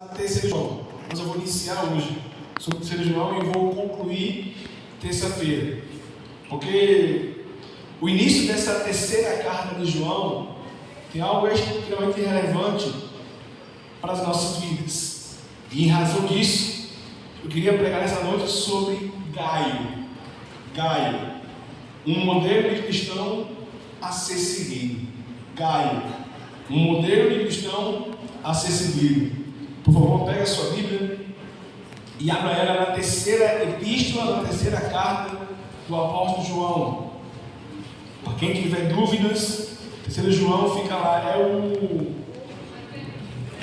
Terceiro João, mas eu vou iniciar hoje sobre o terceiro João e vou concluir terça-feira, porque o início dessa terceira carta de João tem algo extremamente relevante para as nossas vidas, e em razão disso eu queria pregar nessa noite sobre Gaio, um modelo de cristão a ser seguido. Gaio, um modelo de cristão a ser seguido. Por favor, pega a sua Bíblia e abra ela na terceira epístola, na terceira carta do apóstolo João. Para quem tiver dúvidas, terceiro João fica lá, é o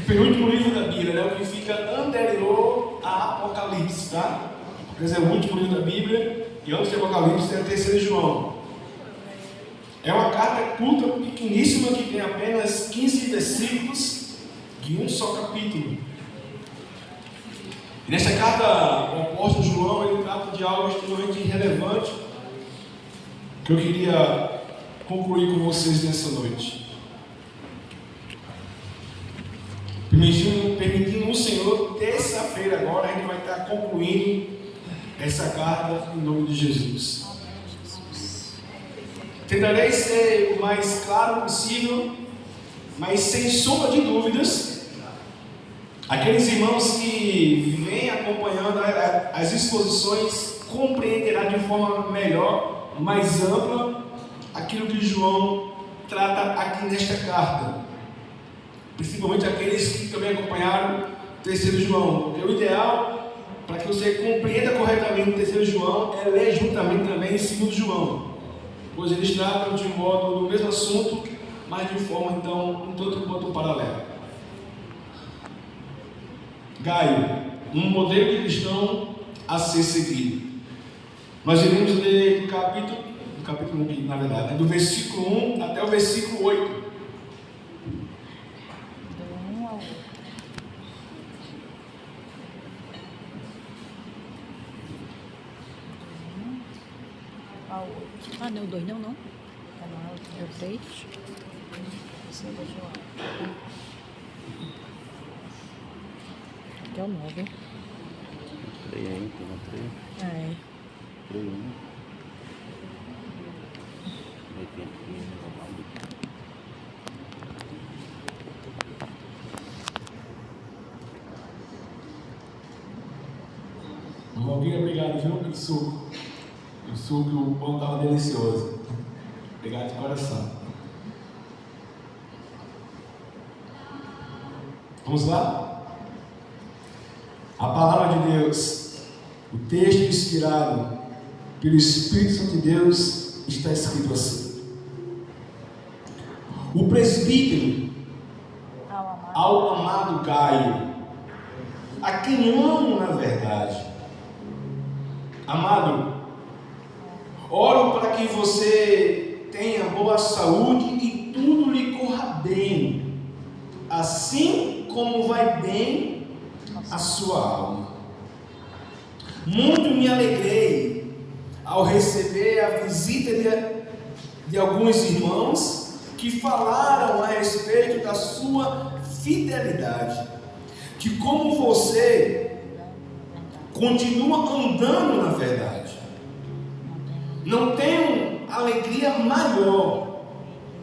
penúltimo livro da Bíblia, né? O que fica anterior a Apocalipse, tá? Porque é o último livro da Bíblia e antes de Apocalipse é o terceiro João. É uma carta curta, pequeníssima, que tem apenas 15 versículos de um só capítulo. E nesta carta, o apóstolo João, ele trata de algo extremamente relevante que eu queria concluir com vocês nessa noite. Permitindo o Senhor, terça-feira agora, a gente vai estar concluindo essa carta em nome de Jesus. Tentarei ser o mais claro possível, mas sem sombra de dúvidas, aqueles irmãos que vêm acompanhando as exposições compreenderão de forma melhor, mais ampla, aquilo que João trata aqui nesta carta. Principalmente aqueles que também acompanharam o terceiro João. Porque o ideal, para que você compreenda corretamente o terceiro João, é ler juntamente também o segundo João. Pois eles tratam de modo do mesmo assunto, mas de forma então um tanto quanto paralela. Gaio, um modelo de cristão a ser seguido. Nós iremos ler do capítulo 1, na verdade, do versículo 1 até o versículo 8. Ah, não, o 2 não. É o 3. Aqui é o 9. 3 aí, tem 3. Ah, é. 3 1. Valguinho, obrigado, viu, pelo suco. O suco, o pão estava delicioso. Obrigado de coração. Vamos lá? A palavra de Deus, o texto inspirado pelo Espírito Santo de Deus, está escrito assim: o presbítero ao amado Gaio, a quem amo na verdade. Amado, oro para que você tenha boa saúde e tudo lhe corra bem, assim como vai bem a sua alma. Muito me alegrei ao receber a visita de alguns irmãos que falaram a respeito da sua fidelidade, de como você continua andando na verdade. Não tenho alegria maior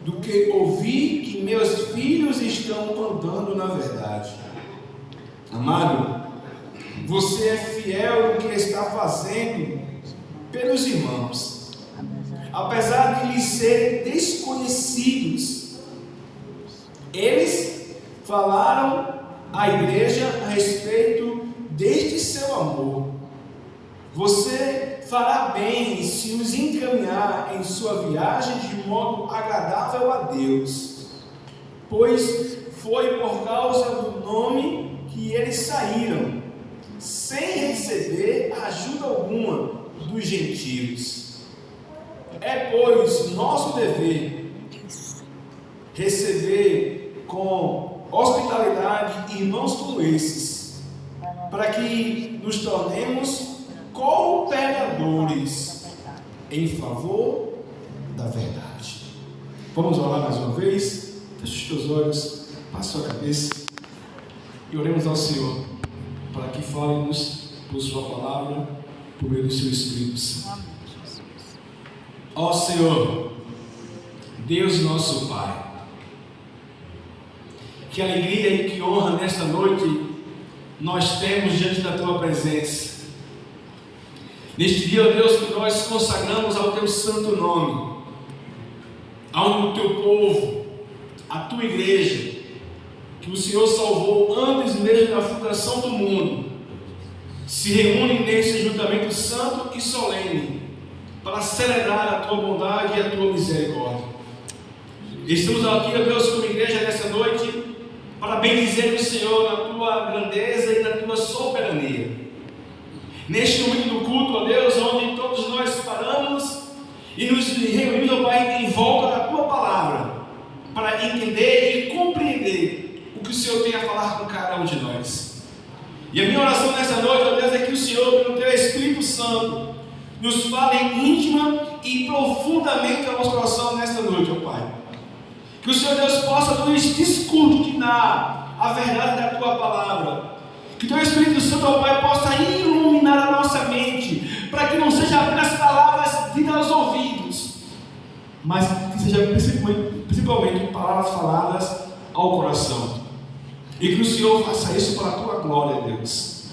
do que ouvir que meus filhos estão andando na verdade. Amado, você é fiel no que está fazendo pelos irmãos, apesar de lhes serem desconhecidos. Eles falaram à igreja a respeito deste seu amor. Você fará bem se os encaminhar em sua viagem de modo agradável a Deus, pois foi por causa do nome que eles saíram, sem receber ajuda alguma dos gentios. É, pois, nosso dever receber com hospitalidade irmãos como esses, para que nos tornemos cooperadores em favor da verdade. Vamos orar mais uma vez? Feche os teus olhos, passa a sua cabeça. e oremos ao Senhor, para que fale-nos por sua palavra, por meio do seu Espírito Santo. Ó Senhor, Deus nosso Pai, que alegria e que honra nesta noite nós temos diante da Tua presença. Neste dia, ó Deus, que nós consagramos ao Teu santo nome, ao Teu povo, à Tua igreja, que o Senhor salvou antes mesmo da fundação do mundo, se reúnem nesse ajuntamento santo e solene, para celebrar a Tua bondade e a Tua misericórdia. Estamos aqui, ó Deus, como igreja nessa noite, para bendizer o Senhor na Tua grandeza e na Tua soberania. Neste momento do culto, ó Deus, onde todos nós paramos e nos reunimos, ó Pai, em volta da Tua palavra, para entender e compreender o que o Senhor tem a falar com cada um de nós. E a minha oração nessa noite, ó Deus, é que o Senhor, pelo Teu Espírito Santo, nos fale íntima e profundamente ao nosso coração nesta noite, ó Pai. Que o Senhor Deus possa nos descortinar a verdade da Tua palavra. Que o Teu Espírito Santo, ó Pai, possa iluminar a nossa mente, para que não seja apenas palavras ditas aos ouvidos, mas que seja principalmente palavras faladas ao coração. E que o Senhor faça isso para a Tua glória, Deus.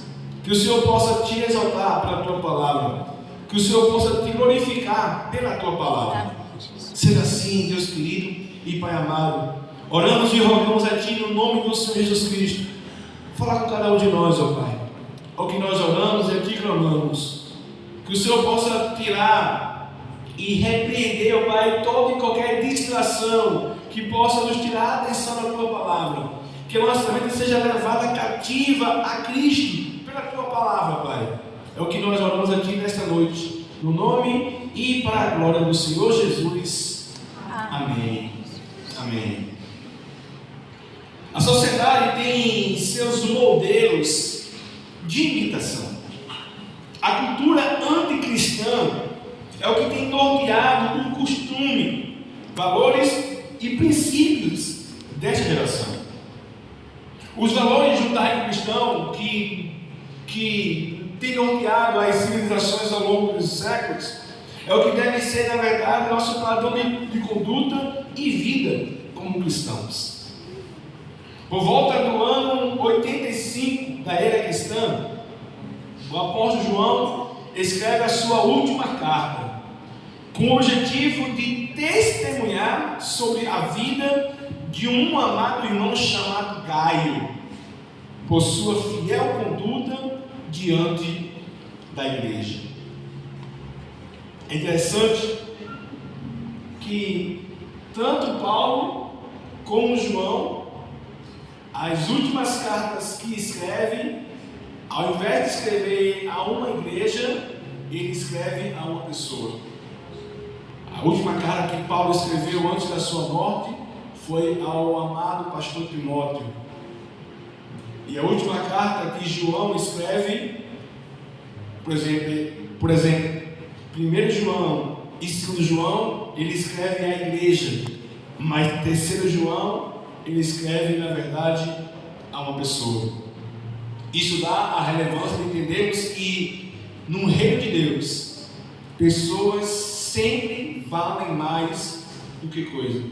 Que o Senhor possa Te exaltar pela Tua palavra. Que o Senhor possa Te glorificar pela Tua palavra. Seja assim, Deus querido e Pai amado. Oramos e rogamos a Ti no nome do Senhor Jesus Cristo. Fala com cada um de nós, ó Pai. Ao que nós oramos e a Ti clamamos. Que o Senhor possa tirar e repreender, ó Pai, toda e qualquer distração que possa nos tirar a atenção da Tua palavra. Que a nossa mente seja levada cativa a Cristo pela Tua palavra, Pai. É o que nós oramos a Ti nesta noite, no nome e para a glória do Senhor Jesus. Amém. Amém. A sociedade tem seus modelos de imitação. A cultura anticristã é o que tem norteado o costume, valores e princípios desta geração. Os valores judaico-cristãos que tem norteado as civilizações ao longo dos séculos é o que deve ser, na verdade, nosso padrão de conduta e vida como cristãos. Por volta do ano 85 da era cristã, o apóstolo João escreve a sua última carta, com o objetivo de testemunhar sobre a vida de um amado irmão chamado Gaio, por sua fiel conduta diante da igreja. É interessante que tanto Paulo como João, as últimas cartas que escreve, ao invés de escrever a uma igreja, ele escreve a uma pessoa. A última carta que Paulo escreveu antes da sua morte foi ao amado pastor Timóteo. E a última carta que João escreve, por exemplo, 1 João e 2 João, ele escreve à igreja, mas 3 João, ele escreve, na verdade, a uma pessoa. Isso dá a relevância de entendermos que, no reino de Deus, pessoas sempre valem mais do que coisa,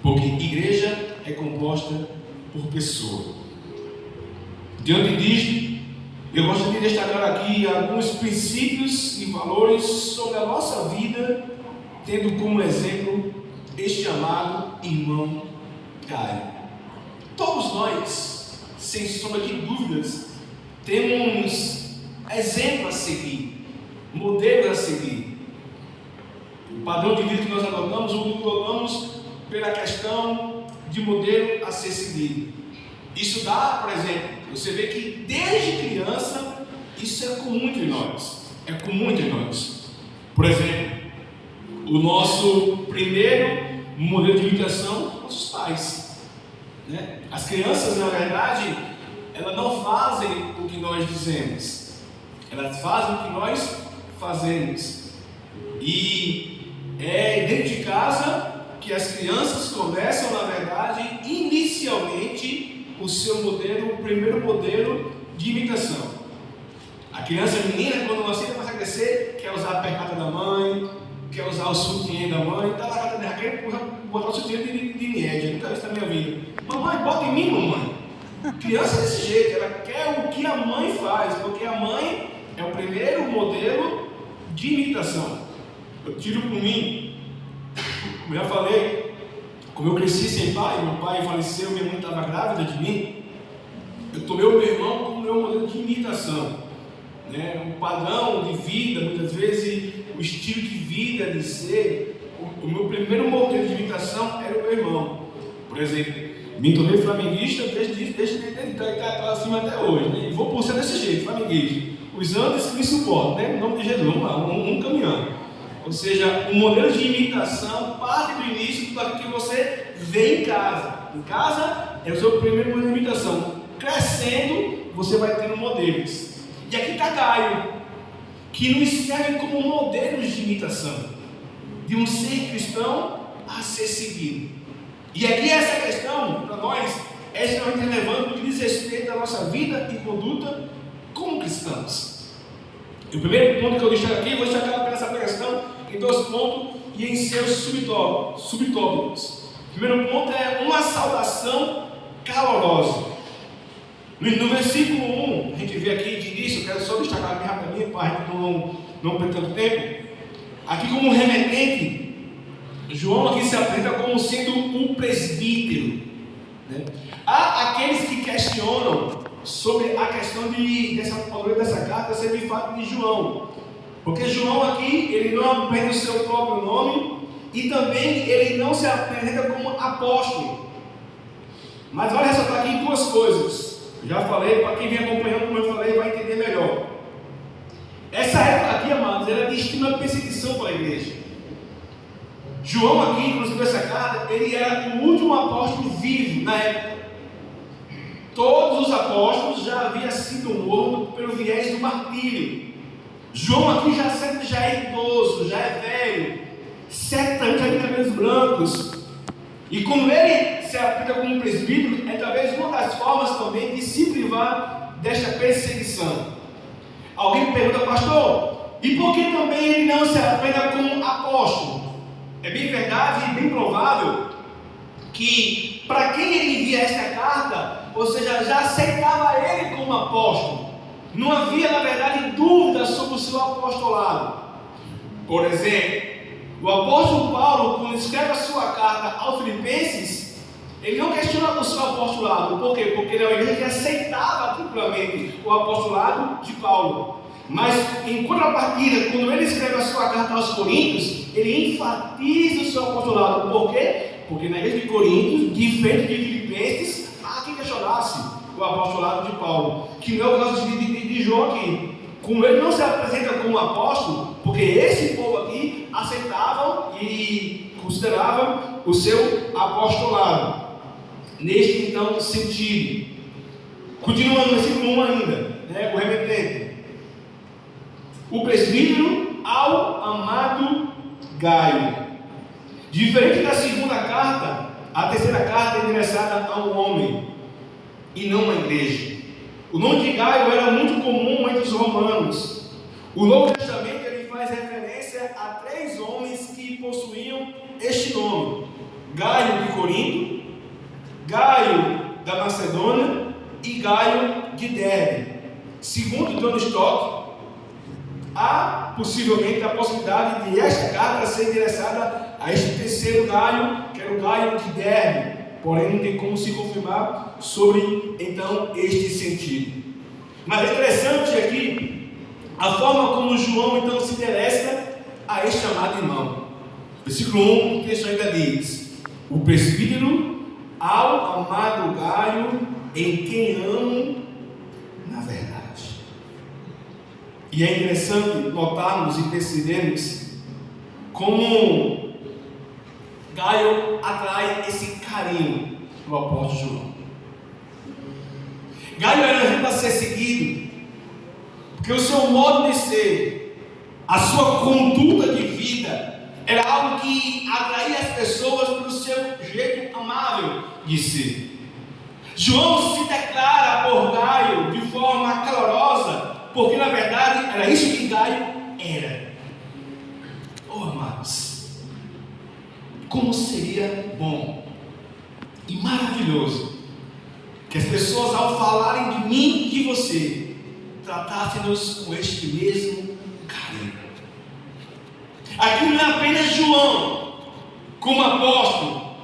porque igreja é composta por pessoa. Diante disto, eu gostaria de destacar aqui alguns princípios e valores sobre a nossa vida, tendo como exemplo este amado irmão Gaio. Todos nós, sem sombra de dúvidas, temos exemplo a seguir, modelo a seguir. O padrão de vida que nós adotamos pela questão de modelo a ser seguido. Isso dá, por exemplo, você vê que desde criança isso é comum entre nós. É comum entre nós. Por exemplo, o nosso primeiro modelo de imitação são nossos pais. Né? As crianças, na verdade, elas não fazem o que nós dizemos. Elas fazem o que nós fazemos. E é dentro de casa que as crianças começam, na verdade, inicialmente o seu modelo, o primeiro modelo de imitação. A criança, a menina, quando nasce, começa a crescer, quer usar a percata da mãe, quer usar o sutiã da mãe, tá lá, quer botar o sutiã de Nied, nunca vi isso na minha vida. Mamãe, bota em mim, mamãe. Criança é desse jeito, ela quer o que a mãe faz, porque a mãe é o primeiro modelo de imitação. Eu tiro por mim, como eu já falei, como eu cresci sem pai, meu pai faleceu, minha mãe estava grávida de mim, eu tomei o meu irmão como meu modelo de imitação. O padrão de vida, muitas vezes o estilo de vida, de ser, o meu primeiro modelo de imitação era o meu irmão. Por exemplo, me tornei flamenguista desde acima até hoje, né? E vou por ser desse jeito, flamenguista. Os antes que me suportam, né? Em nome de Jesus, vamos lá, um caminhando. Ou seja, o modelo de imitação parte do início do que você vê em casa. Em casa é o seu primeiro modelo de imitação. Crescendo, você vai tendo modelos. E aqui está Gaio, que nos serve como modelos de imitação, de um ser cristão a ser seguido. E aqui essa questão, para nós, é extremamente relevante no que diz respeito à nossa vida e conduta como cristãos. E o primeiro ponto que eu deixo aqui, vou destacar apenas essa questão em 2 pontos e em seus subtópicos. O primeiro ponto é uma saudação calorosa. No versículo 1, a gente vê aqui de início, eu quero só destacar bem rapidinho para a gente não perder tanto tempo. Aqui como remetente, João aqui se apresenta como sendo um presbítero. Né? Há aqueles que questionam sobre a questão dessa carta ser de fato de João. Porque João aqui, ele não apresenta o seu próprio nome e também ele não se apresenta como apóstolo. Mas vale ressaltar aqui 2 coisas. Já falei, para quem vem acompanhando, como eu falei, vai entender melhor. Essa época aqui, amados, era de extrema perseguição para a igreja. João aqui, quando escreveu essa carta, ele era o último apóstolo vivo na época. Todos os apóstolos já haviam sido mortos pelo viés do martírio. João aqui já é idoso, já é velho, 7 anos, já tem cabelos brancos. E quando ele se aplica como presbítero, é talvez uma das formas também de se privar desta perseguição. Alguém pergunta, pastor, e por que também ele não se aplica como apóstolo? É bem verdade e bem provável que para quem ele envia esta carta, ou seja, já aceitava ele como apóstolo. Não havia, na verdade, dúvida sobre o seu apostolado. Por exemplo, o apóstolo Paulo, quando escreve a sua carta aos Filipenses, ele não questiona o seu apostolado. Por quê? Porque ele é uma igreja que aceitava tranquilamente o apostolado de Paulo. Mas, em contrapartida, quando ele escreve a sua carta aos Coríntios, ele enfatiza o seu apostolado. Por quê? Porque na igreja de Coríntios, diferente de Filipenses, há quem questionasse o apostolado de Paulo, que não é o caso de João aqui. Como ele não se apresenta como apóstolo, porque esse povo aqui aceitavam e consideravam o seu apostolado. Neste então sentido. Continuando no versículo 1 ainda, o remetente. O presbítero ao amado Gaio. Diferente da segunda carta, a terceira carta é endereçada a um homem e não à igreja. O nome de Gaio era muito comum entre os romanos. O Novo Testamento ele faz referência a 3 homens que possuíam este nome: Gaio de Corinto, Gaio da Macedônia e Gaio de Derbe. Segundo John Stott, há possivelmente a possibilidade de esta carta ser endereçada a este terceiro Gaio, que era o Gaio de Derbe. Porém, não tem como se confirmar sobre, então, este sentido. Mas é interessante aqui a forma como João, então, se interessa a este amado irmão. Versículo 1, o texto ainda diz: o presbítero ao amado Gaio, em quem amo na verdade. E é interessante notarmos e percebermos como Gaio atrai esse carinho do apóstolo João. Gaio era um exemplo a ser seguido, porque o seu modo de ser, a sua conduta de vida, era algo que atraía as pessoas pelo seu jeito amável de ser. João se declara por Gaio de forma calorosa, porque na verdade era isso que Gaio era. Oh, amados, como seria bom e maravilhoso que as pessoas, ao falarem de mim e de você, tratassem-nos com este mesmo carinho. Aqui não é apenas João como apóstolo,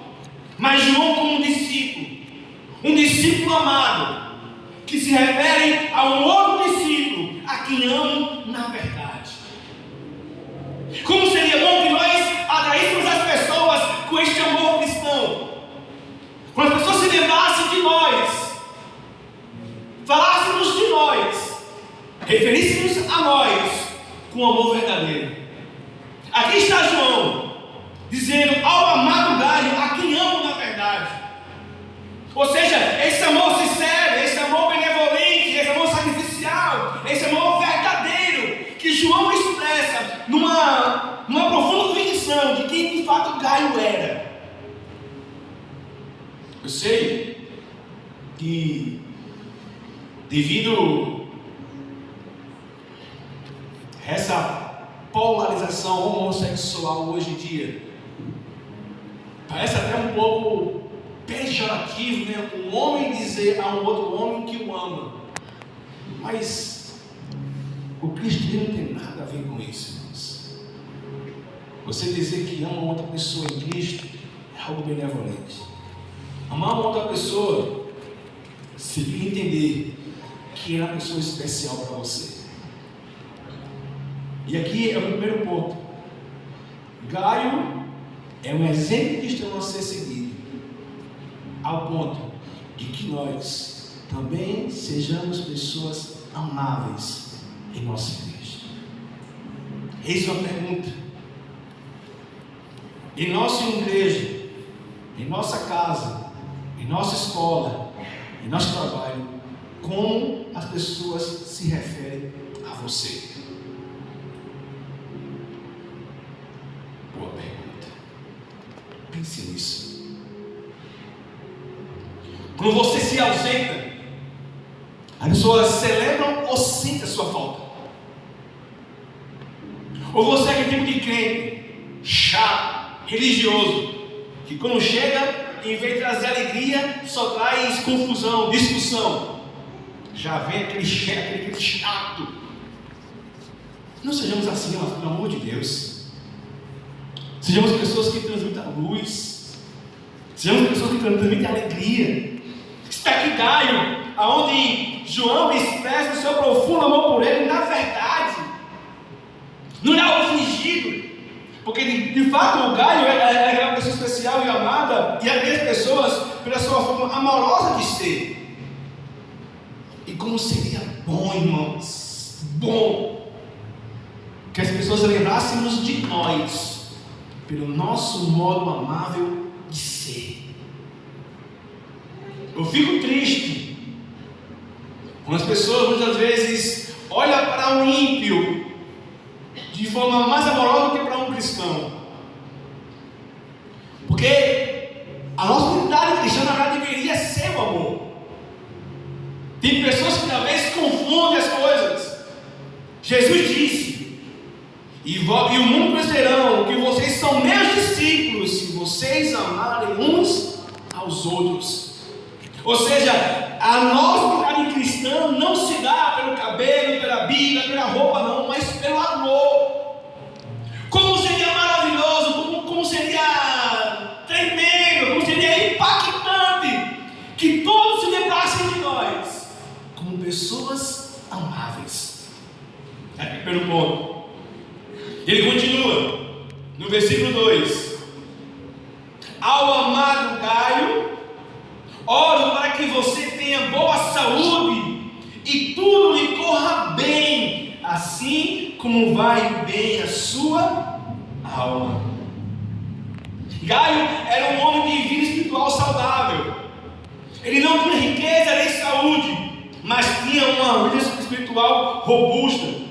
mas João como um discípulo amado, que se refere a um outro discípulo, a quem amo na verdade. Como seria bom que nós atraíssemos as pessoas com este amor cristão, quando as pessoas se lembrassem de nós, falássemos de nós, referíssemos a nós com amor verdadeiro. Aqui está João dizendo ao amado Gaio, a quem amo na verdade. Ou seja, esse amor sincero, esse amor benevolente, esse amor sacrificial, esse amor verdadeiro que João expressa numa profunda convicção de quem de fato Gaio era. Eu sei que devido a essa polarização homossexual hoje em dia, parece até um pouco pejorativo, né? Um homem dizer a um outro homem que o ama. Mas o cristianismo não tem nada a ver com isso, irmãos. Você dizer que ama outra pessoa em Cristo é algo benevolente. Amar uma outra pessoa significa entender que ela é uma pessoa especial para você. E aqui é o primeiro ponto. Gaio é um exemplo cristão a ser seguido, ao ponto de que nós também sejamos pessoas amáveis em nossa igreja. Eis uma pergunta: em nossa igreja, em nossa casa, em nossa escola, em nosso trabalho, como as pessoas se referem a você? Boa pergunta. Pense nisso. Quando você se ausenta, as pessoas celebram ou sentem a sua falta? Ou você é aquele tipo de crente chato, religioso, que quando chega, em vez de trazer alegria, só traz confusão, discussão? Já vem aquele chato. Não sejamos assim, mas, pelo amor de Deus. Sejamos pessoas que transmitem a luz. Sejamos pessoas que transmitem a alegria. Está aqui Gaio, aonde João expressa o seu profundo amor por ele, na verdade. Não é algo fingido. Porque de fato o Gaio é uma pessoa especial e amada, e agrega as pessoas pela sua forma amorosa de ser. E como seria bom, irmãos, bom, que as pessoas lembrássemos de nós pelo nosso modo amável de ser. Eu fico triste quando as pessoas muitas vezes olham para um ímpio de forma mais amorosa do que para um cristão, porque a nossa unidade cristã na verdade deveria ser o amor. Tem pessoas que talvez confundem as coisas. Jesus disse: e o mundo conhecerão que vocês são meus discípulos se vocês amarem uns aos outros. Ou seja, a nossa unidade cristã não se dá pelo cabelo, pela Bíblia, pela roupa não, mas pelo amor. Como seria maravilhoso, como seria tremendo, como seria impactante que todos se lembrassem de nós como pessoas amáveis. É o primeiro ponto. Ele continua no versículo 2: ao amado Gaio, oro para que você tenha boa saúde e tudo lhe corra bem, assim como vai bem a sua alma. Gaio era um homem de vida espiritual saudável. Ele não tinha riqueza nem saúde, mas tinha uma vida espiritual robusta.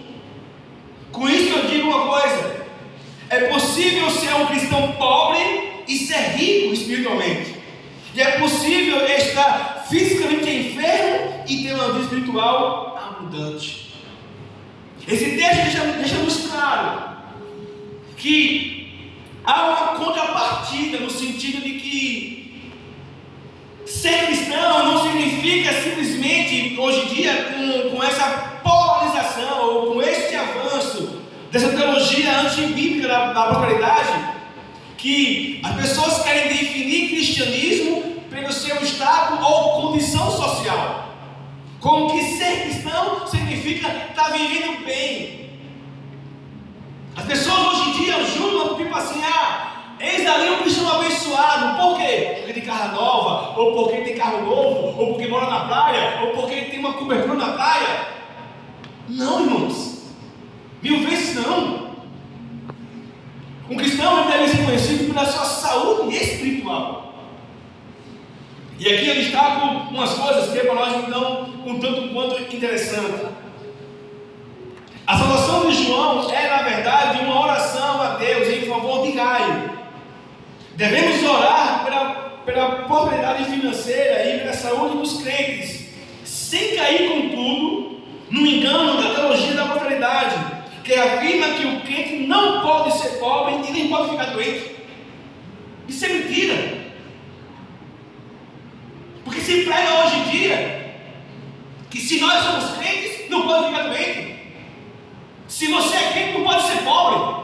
Com isso eu digo uma coisa: é possível ser um cristão pobre e ser rico espiritualmente. E é possível estar fisicamente enfermo e ter uma vida espiritual abundante. Esse texto deixa-nos claro que há uma contrapartida no sentido de que ser cristão não significa simplesmente, hoje em dia, com essa polarização ou com este avanço dessa teologia antibíblica da prosperidade, que as pessoas querem definir cristianismo pelo seu estado ou condição social, como que ser cristão significa estar vivendo bem. As pessoas hoje em dia julgam tipo assim: eis ali um cristão abençoado. Por quê? Porque tem casa nova, ou porque tem carro novo, ou porque mora na praia, ou porque tem uma cobertura na praia. Não, irmãos, 1000 vezes não. Um cristão deve ser conhecido pela sua saúde espiritual. E aqui eu destaco umas coisas que é para nós então um tanto quanto interessante. A salvação de João é, na verdade, uma oração a Deus em favor de Gaio. Devemos orar pela prosperidade financeira e pela saúde dos crentes, sem cair, contudo, no engano da teologia da prosperidade, que afirma que o crente não pode ser pobre e nem pode ficar doente. Isso é mentira. Porque se prega hoje em dia que se nós somos crentes, não pode ficar doente. Se você é crente, não pode ser pobre.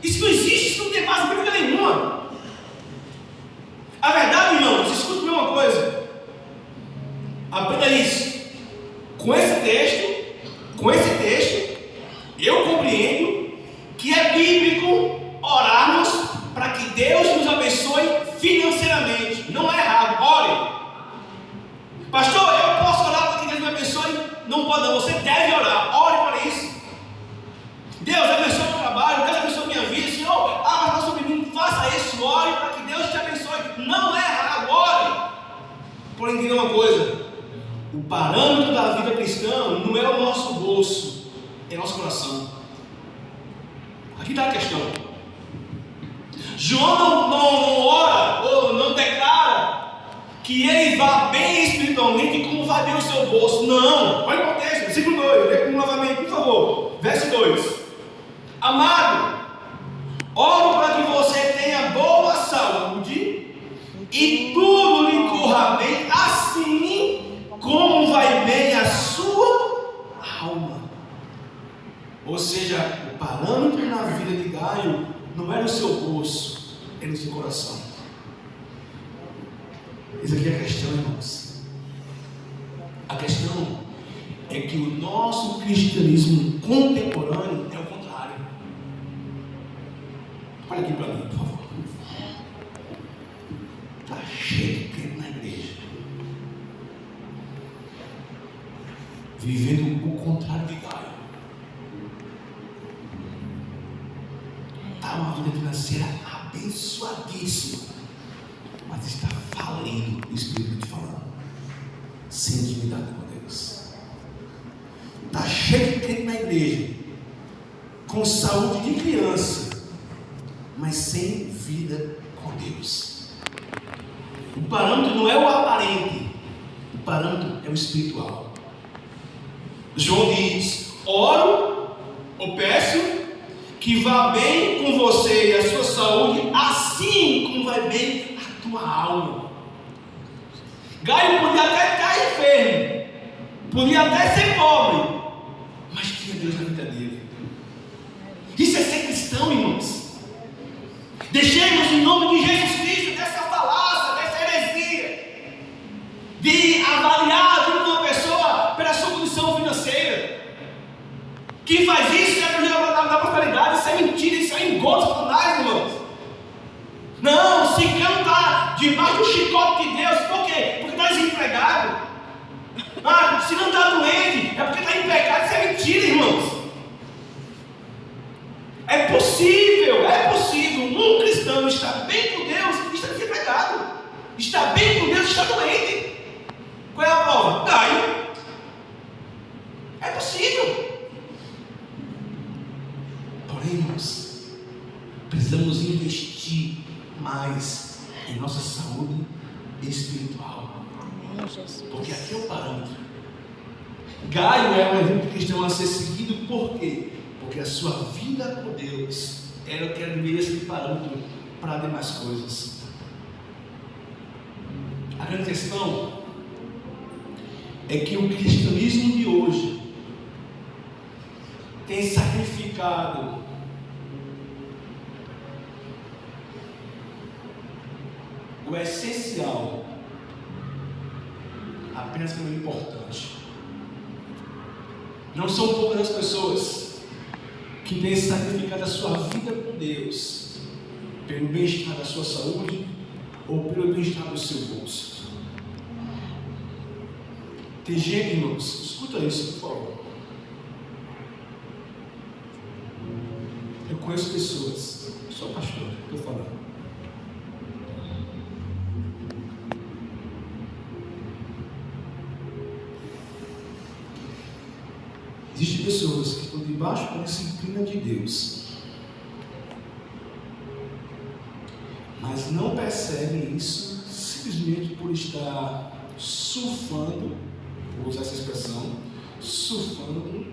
Isso não existe, isso não tem base bíblica nenhuma. A verdade, irmãos, escute uma coisa. Apenas isso. Com esse texto, eu compreendo que é bíblico orarmos para que Deus nos abençoe financeiramente. Não é errado, ore. Pastor, eu posso orar para que Deus me abençoe? Não pode não, você deve orar, ore para isso. Deus abençoe o meu trabalho, Deus abençoe minha vida. Senhor, mas nosso menino, faça isso, ore para que Deus te abençoe. Não é errado, ore. Porém, entenda uma coisa: o parâmetro da vida cristã não é o nosso bolso, é o nosso coração. Aqui está a questão. João não ora ou não declara que ele vá bem espiritualmente como vai bem o seu bolso. Não, olha o contexto, versículo 2, lê novamente, por favor. Verso 2: Amado, oro para que você tenha boa saúde e tudo lhe corra bem, assim como vai bem a sua alma. Ou seja, o parâmetro na vida de Gaio não é no seu bolso, é no seu coração. Essa aqui é a questão, irmãos. A questão é que o nosso cristianismo contemporâneo é o contrário. Olha aqui para mim, por favor. Está cheio de crente na igreja, vivendo o contrário de Gaio. Está uma vida financeira abençoadíssima, mas está falindo, o Espírito falando, sem intimidade com Deus. Está cheio de crente na igreja, com saúde de criança, mas sem vida com Deus. O parâmetro não é o aparente, o parâmetro é o espiritual. João diz: oro ou peço que vá bem com você e a sua saúde, assim como vai bem a tua alma. Gaio podia até estar enfermo, podia até ser pobre, mas tinha Deus na vida dele. Isso é ser cristão, irmãos. Deixemos em nome de Jesus Cristo dessa falácia, dessa heresia de avaliar a vida de uma pessoa pela sua condição financeira. Quem faz isso é a da prosperidade. Isso é mentira, isso é engodo de Satanás, irmãos. Não, se não está debaixo do chicote de Deus, por quê? Porque está desempregado. Se não está doente, é porque está em pecado. Isso é mentira, irmãos. É possível um cristão estar bem com Deus e estar desempregado. Estar bem com Deus e estar doente. Qual é a prova? Gaio. É possível. Porém, irmãos, precisamos investir mais em nossa saúde espiritual. Gaio é um exemplo cristão a ser seguido, por quê? Porque a sua vida com Deus era o que deveria ser parâmetro para demais coisas. A grande questão é que o cristianismo de hoje tem sacrificado o essencial apenas pelo importante. Não são poucas as pessoas que têm sacrificado a sua vida com Deus pelo bem-estar da sua saúde ou pelo bem-estar do seu bolso. Tem gente, irmãos, escuta isso, por favor. Eu conheço pessoas, sou pastor, estou falando. Existem pessoas que estão debaixo da disciplina de Deus, mas não percebem isso simplesmente por estar surfando, vou usar essa expressão, surfando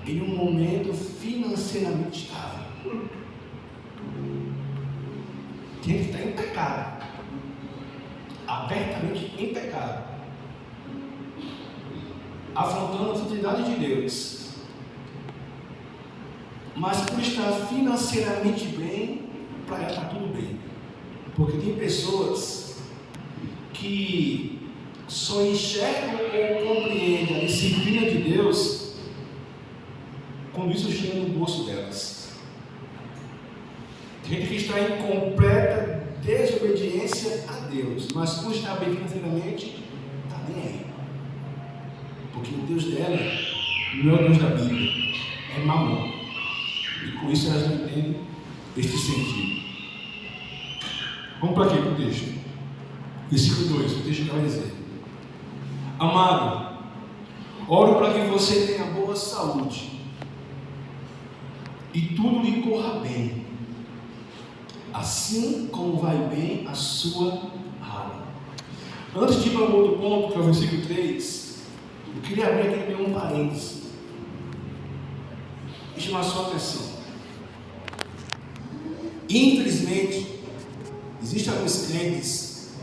em um momento financeiramente estável. Tem que estar em pecado, abertamente em pecado, afrontando a santidade de Deus, mas por estar financeiramente bem, para ela está tudo bem. Porque tem pessoas que só enxergam ou compreendem a disciplina de Deus quando isso chega no bolso delas. Tem gente que está em completa desobediência a Deus, mas por estar bem financeiramente, está nem aí. Porque o Deus dela não é o Deus da Bíblia, é Mamon. E com isso elas não entendem este sentido. Vamos para aqui, para o texto. Versículo 2, o texto que vai dizer: Amado, oro para que você tenha boa saúde e tudo lhe corra bem, assim como vai bem a sua alma. Antes de ir para o outro ponto, que é o versículo 3, eu queria abrir aqui um parênteses e chamar a sua atenção. Infelizmente, existem alguns crentes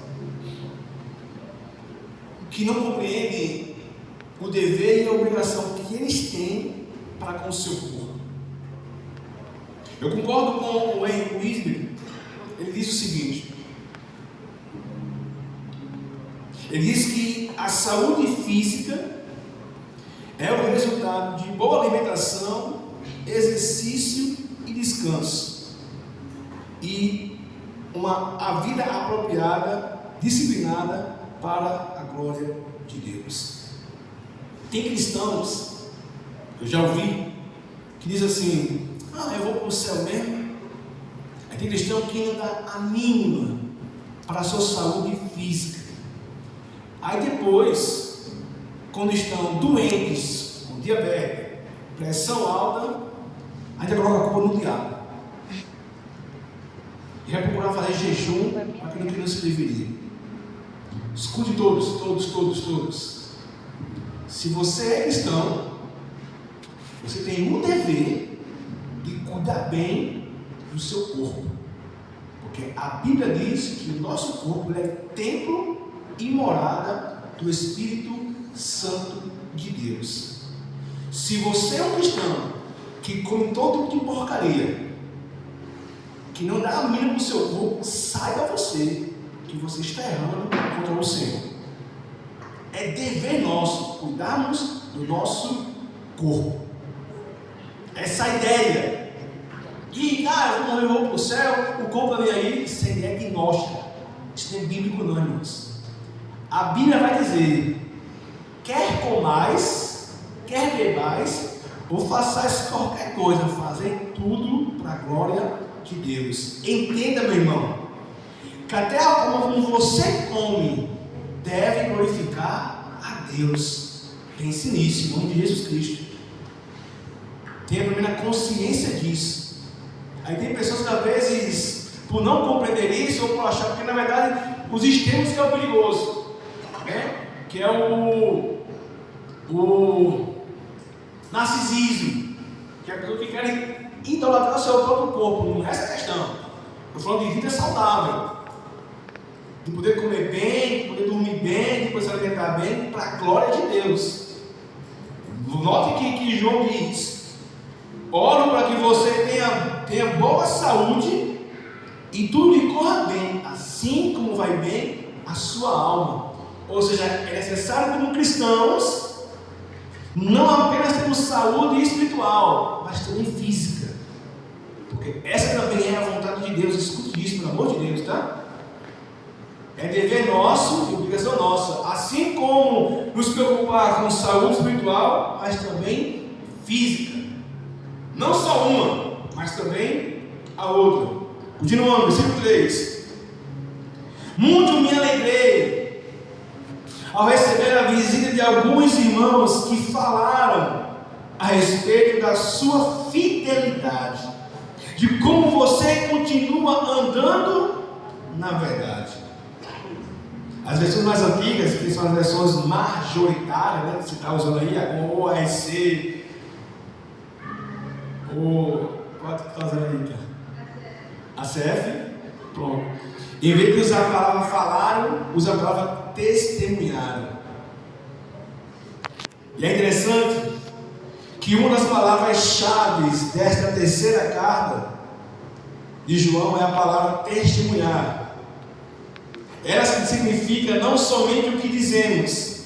que não compreendem o dever e a obrigação que eles têm para com o seu corpo. Eu concordo com o Henry Wisby. Ele diz o seguinte: ele diz que a saúde física é o resultado de boa alimentação, exercício e descanso, e a vida apropriada, disciplinada para a glória de Deus. Tem cristãos, eu já ouvi, que diz assim: eu vou para o céu mesmo. Aí tem cristão que não dá a mínima para a sua saúde física. Aí depois, quando estão doentes, com diabetes, pressão alta, ainda coloca a culpa no diabo. E vai procurar fazer jejum aquilo que não se deveria. Escute todos. Se você é cristão, você tem um dever de cuidar bem do seu corpo. Porque a Bíblia diz que o nosso corpo é templo e morada do Espírito Santo de Deus. Se você é um cristão que come todo tipo de porcaria, que não dá a mínima para o seu corpo, saiba você que você está errando contra o Senhor. É dever nosso cuidarmos do nosso corpo. Essa ideia de eu vou para o céu, o corpo ali aí, isso é ideia gnóstica. Isso não é bíblico não, irmãos. A Bíblia vai dizer: quer comais, quer bebais, ou façais qualquer coisa, fazer tudo para a glória de Deus. Entenda, meu irmão, que até a forma como você come deve glorificar a Deus. Pense nisso, em nome de Jesus Cristo. Tenha a primeira consciência disso. Aí tem pessoas que às vezes, por não compreender isso, ou por achar, porque na verdade os extremos que é o perigoso, né? Que é o narcisismo, que é a pessoa que quer idolatrar o seu próprio corpo. Não é essa a questão. Eu falo de vida saudável, de poder comer bem, de poder dormir bem, de poder se alimentar bem, para a glória de Deus. Note que João diz: oro para que você tenha boa saúde e tudo lhe corra bem, assim como vai bem a sua alma. Ou seja, é necessário como cristãos não apenas termos saúde espiritual, mas também física, porque essa também é a vontade de Deus. Escute isso, pelo amor de Deus, tá? É dever nosso e obrigação nossa, assim como nos preocupar com saúde espiritual, mas também física. Não só uma, mas também a outra. Continuando, versículo 3. Muito me alegrei ao receber a visita de alguns irmãos que falaram a respeito da sua fidelidade, de como você continua andando na verdade. As versões mais antigas, que são as versões majoritárias, né, que você está usando aí, a OASC, qual que está usando aí, cara? ACF? Pronto. Em vez de usar a palavra falaram, usa a palavra testemunharam. E é interessante que uma das palavras-chave desta terceira carta de João é a palavra testemunhar. Ela significa não somente o que dizemos,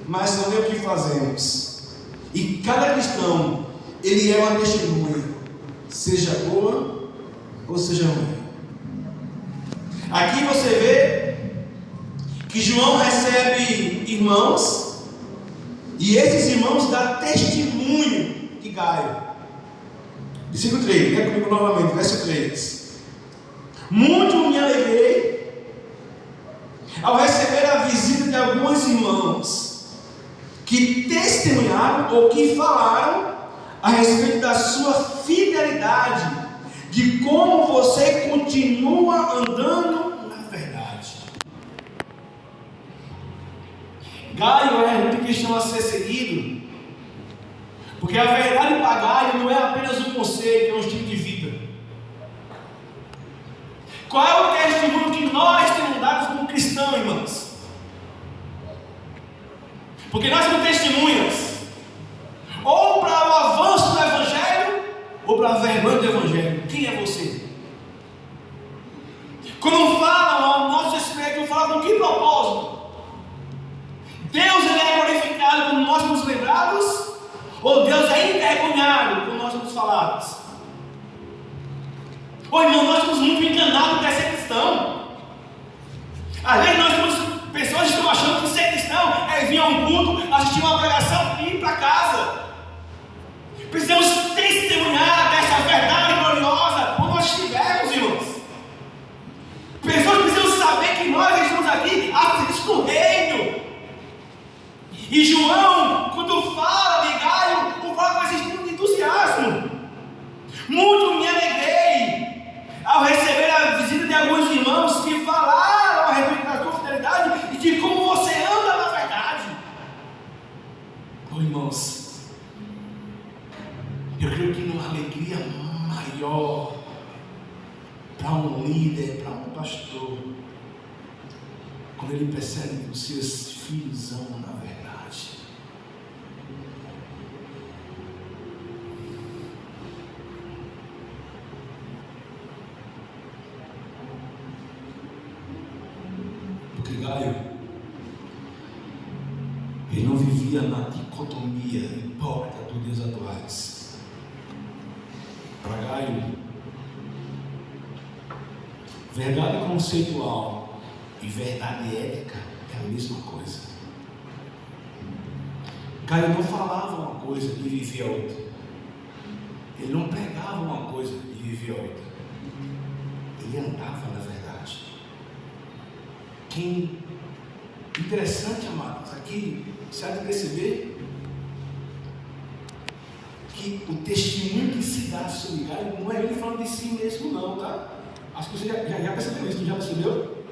mas também o que fazemos. E cada cristão, ele é uma testemunha, seja boa ou seja ruim. Aqui você vê que João recebe irmãos, e esses irmãos dão testemunho de Gaio. Versículo 3, leia comigo novamente, verso 3. Muito me alegrei ao receber a visita de alguns irmãos que testemunharam ou que falaram a respeito da sua fidelidade, de como você continua andando na verdade. Gaio é muito cristão a ser seguido, porque a verdade para Gaio não é apenas um conceito, é um estilo de vida. Qual é o testemunho que nós temos dado como cristãos, irmãos? Porque nós somos testemunhas ou para o avanço do Evangelho ou para a vergonha do Evangelho. Quem é você? Quando falam ao nosso respeito, falam com que propósito? Deus ele é glorificado quando nós somos lembrados, ou Deus é envergonhado quando nós somos falados? Ô irmão, nós estamos muito enganados por ser cristão. Às vezes nós temos pessoas que estão achando que ser cristão é vir a um culto, assistir uma pregação e ir para casa. Precisamos testemunhar dessa verdade gloriosa onde nós estivermos, irmãos. Pessoas precisam saber que nós estamos aqui a serviço do reino. E João, quando fala de Gaio, fala com esse espírito de entusiasmo. Muito me alegrei ao receber a visita de alguns irmãos que falaram a respeito da tua fidelidade e de como você anda na verdade. Oh, irmãos, eu creio que não há alegria maior para um líder, para um pastor, quando ele percebe que os seus filhos amam na verdade. Gaio, ele não vivia na dicotomia hipócrita dos dias atuais. Para Gaio, verdade conceitual e verdade ética é a mesma coisa. Gaio não falava uma coisa e vivia outra. Ele não pregava uma coisa e vivia outra. Ele andava na verdade. Interessante, amados, aqui você há de perceber que o testemunho que se dá sobre Gaio não é ele falando de si mesmo, não, tá? Acho que você já percebeu isso, já percebeu?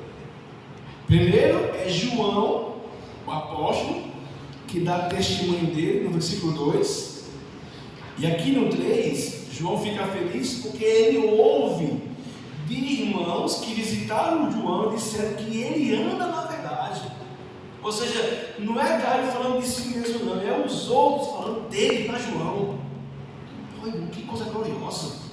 Primeiro é João, o apóstolo, que que dá testemunho dele no versículo 2. E aqui no 3, João fica feliz porque ele ouve de irmãos que visitaram João e disseram que ele anda na verdade. Ou seja, não é Gaio falando de si mesmo, não, é os outros falando dele para João. Olha, que coisa gloriosa.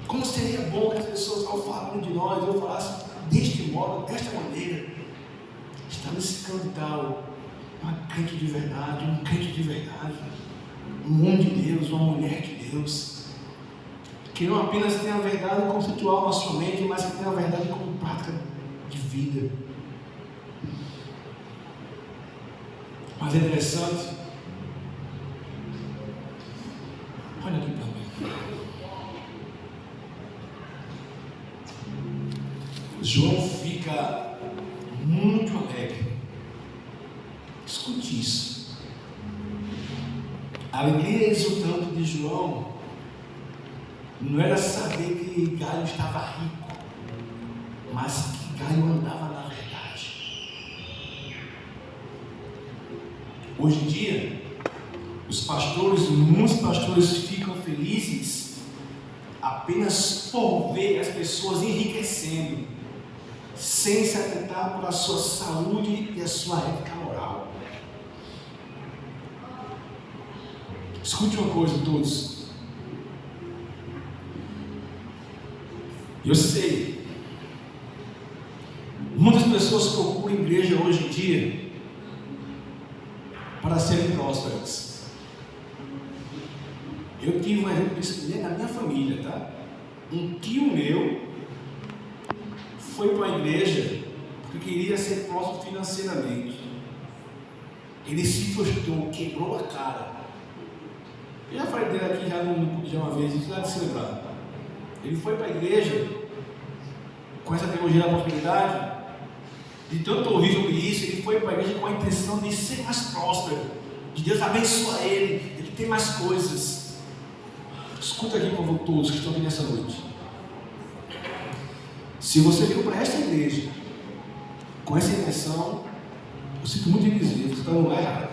Como seria bom que as pessoas, ao falarem de nós, eu falasse deste modo, desta maneira. Está nesse cantal, uma crente de verdade, um crente de verdade, um homem de Deus, uma mulher de Deus, que não apenas tem a verdade conceitual na sua mente, mas que tem a verdade como prática de vida. Mas é interessante, olha aqui para mim. João fica muito alegre. Escute isso. A alegria exultante de João não era saber que Gaio estava rico, mas que Gaio andava na verdade. Hoje em dia, muitos pastores ficam felizes apenas por ver as pessoas enriquecendo, sem se atentar para a sua saúde e a sua ética moral. Escute uma coisa, todos. Eu sei, muitas pessoas procuram igreja hoje em dia para serem prósperas. Eu tive um exemplo disso na minha família, tá? Um tio meu foi para a igreja porque queria ser próspero financeiramente. Ele se frustrou, quebrou a cara. Eu já falei dele aqui já uma vez, isso dá de se lembrar. Ele foi para a igreja com essa teologia da prosperidade, de tanto ouvir sobre isso. Ele foi para a igreja com a intenção de ser mais próspero, de Deus abençoar ele, de ter mais coisas. Escuta aqui, por favor, todos que estão aqui nessa noite. Se você veio para esta igreja com essa intenção, eu sinto muito em dizer, você está no lugar errado.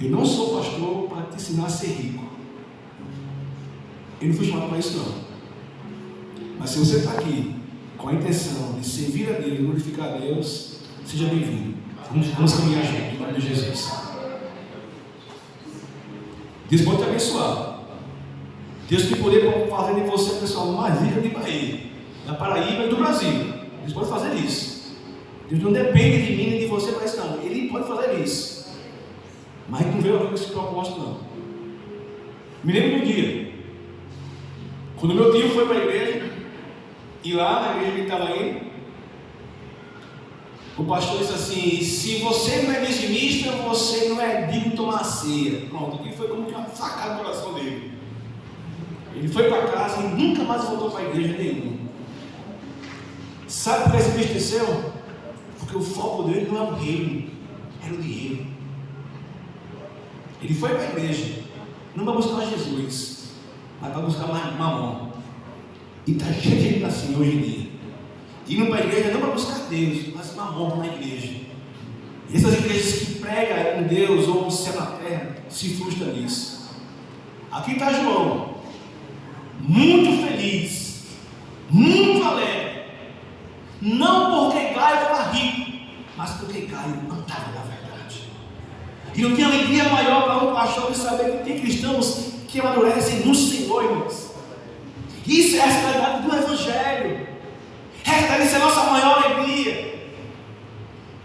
Eu não sou pastor para te ensinar a ser rico. Eu não fui chamado para isso, não. Mas se você está aqui com a intenção de servir a Deus, glorificar a Deus, seja bem-vindo. Vamos caminhar junto, em nome de Jesus. Deus pode te abençoar. Deus tem poder para fazer de você a pessoa mais rica de Bahia, da Paraíba e do Brasil. Deus pode fazer isso. Deus não depende de mim nem de você para isso, não. Ele pode fazer isso. Mas não veio com esse propósito, não. Me lembro de um dia, quando meu tio foi para a igreja, e lá na igreja que ele estava indo, o pastor disse assim: se você não é dizimista, você não é digno de tomar a ceia. Pronto, aquilo foi como que uma facada no coração dele. Ele foi para casa e nunca mais voltou para a igreja nenhuma. Sabe por que esse bicho desceu? Porque o foco dele não era o reino, era o dinheiro. Ele foi para a igreja, não para buscar Jesus, mas para buscar mamão. E está cheio de gente assim hoje em dia. Indo para a igreja não para buscar Deus, mas mamão na igreja. E essas igrejas que pregam em Deus ou no céu na terra se frustram nisso. Aqui está João, muito feliz, muito alegre, não porque Gaio era rico, mas porque Gaio andava na verdade. E não tem alegria maior para um pastor de saber que tem cristãos que amadurecem no Senhor, irmãos. Isso é a realidade do Evangelho. Esta deve ser a nossa maior alegria.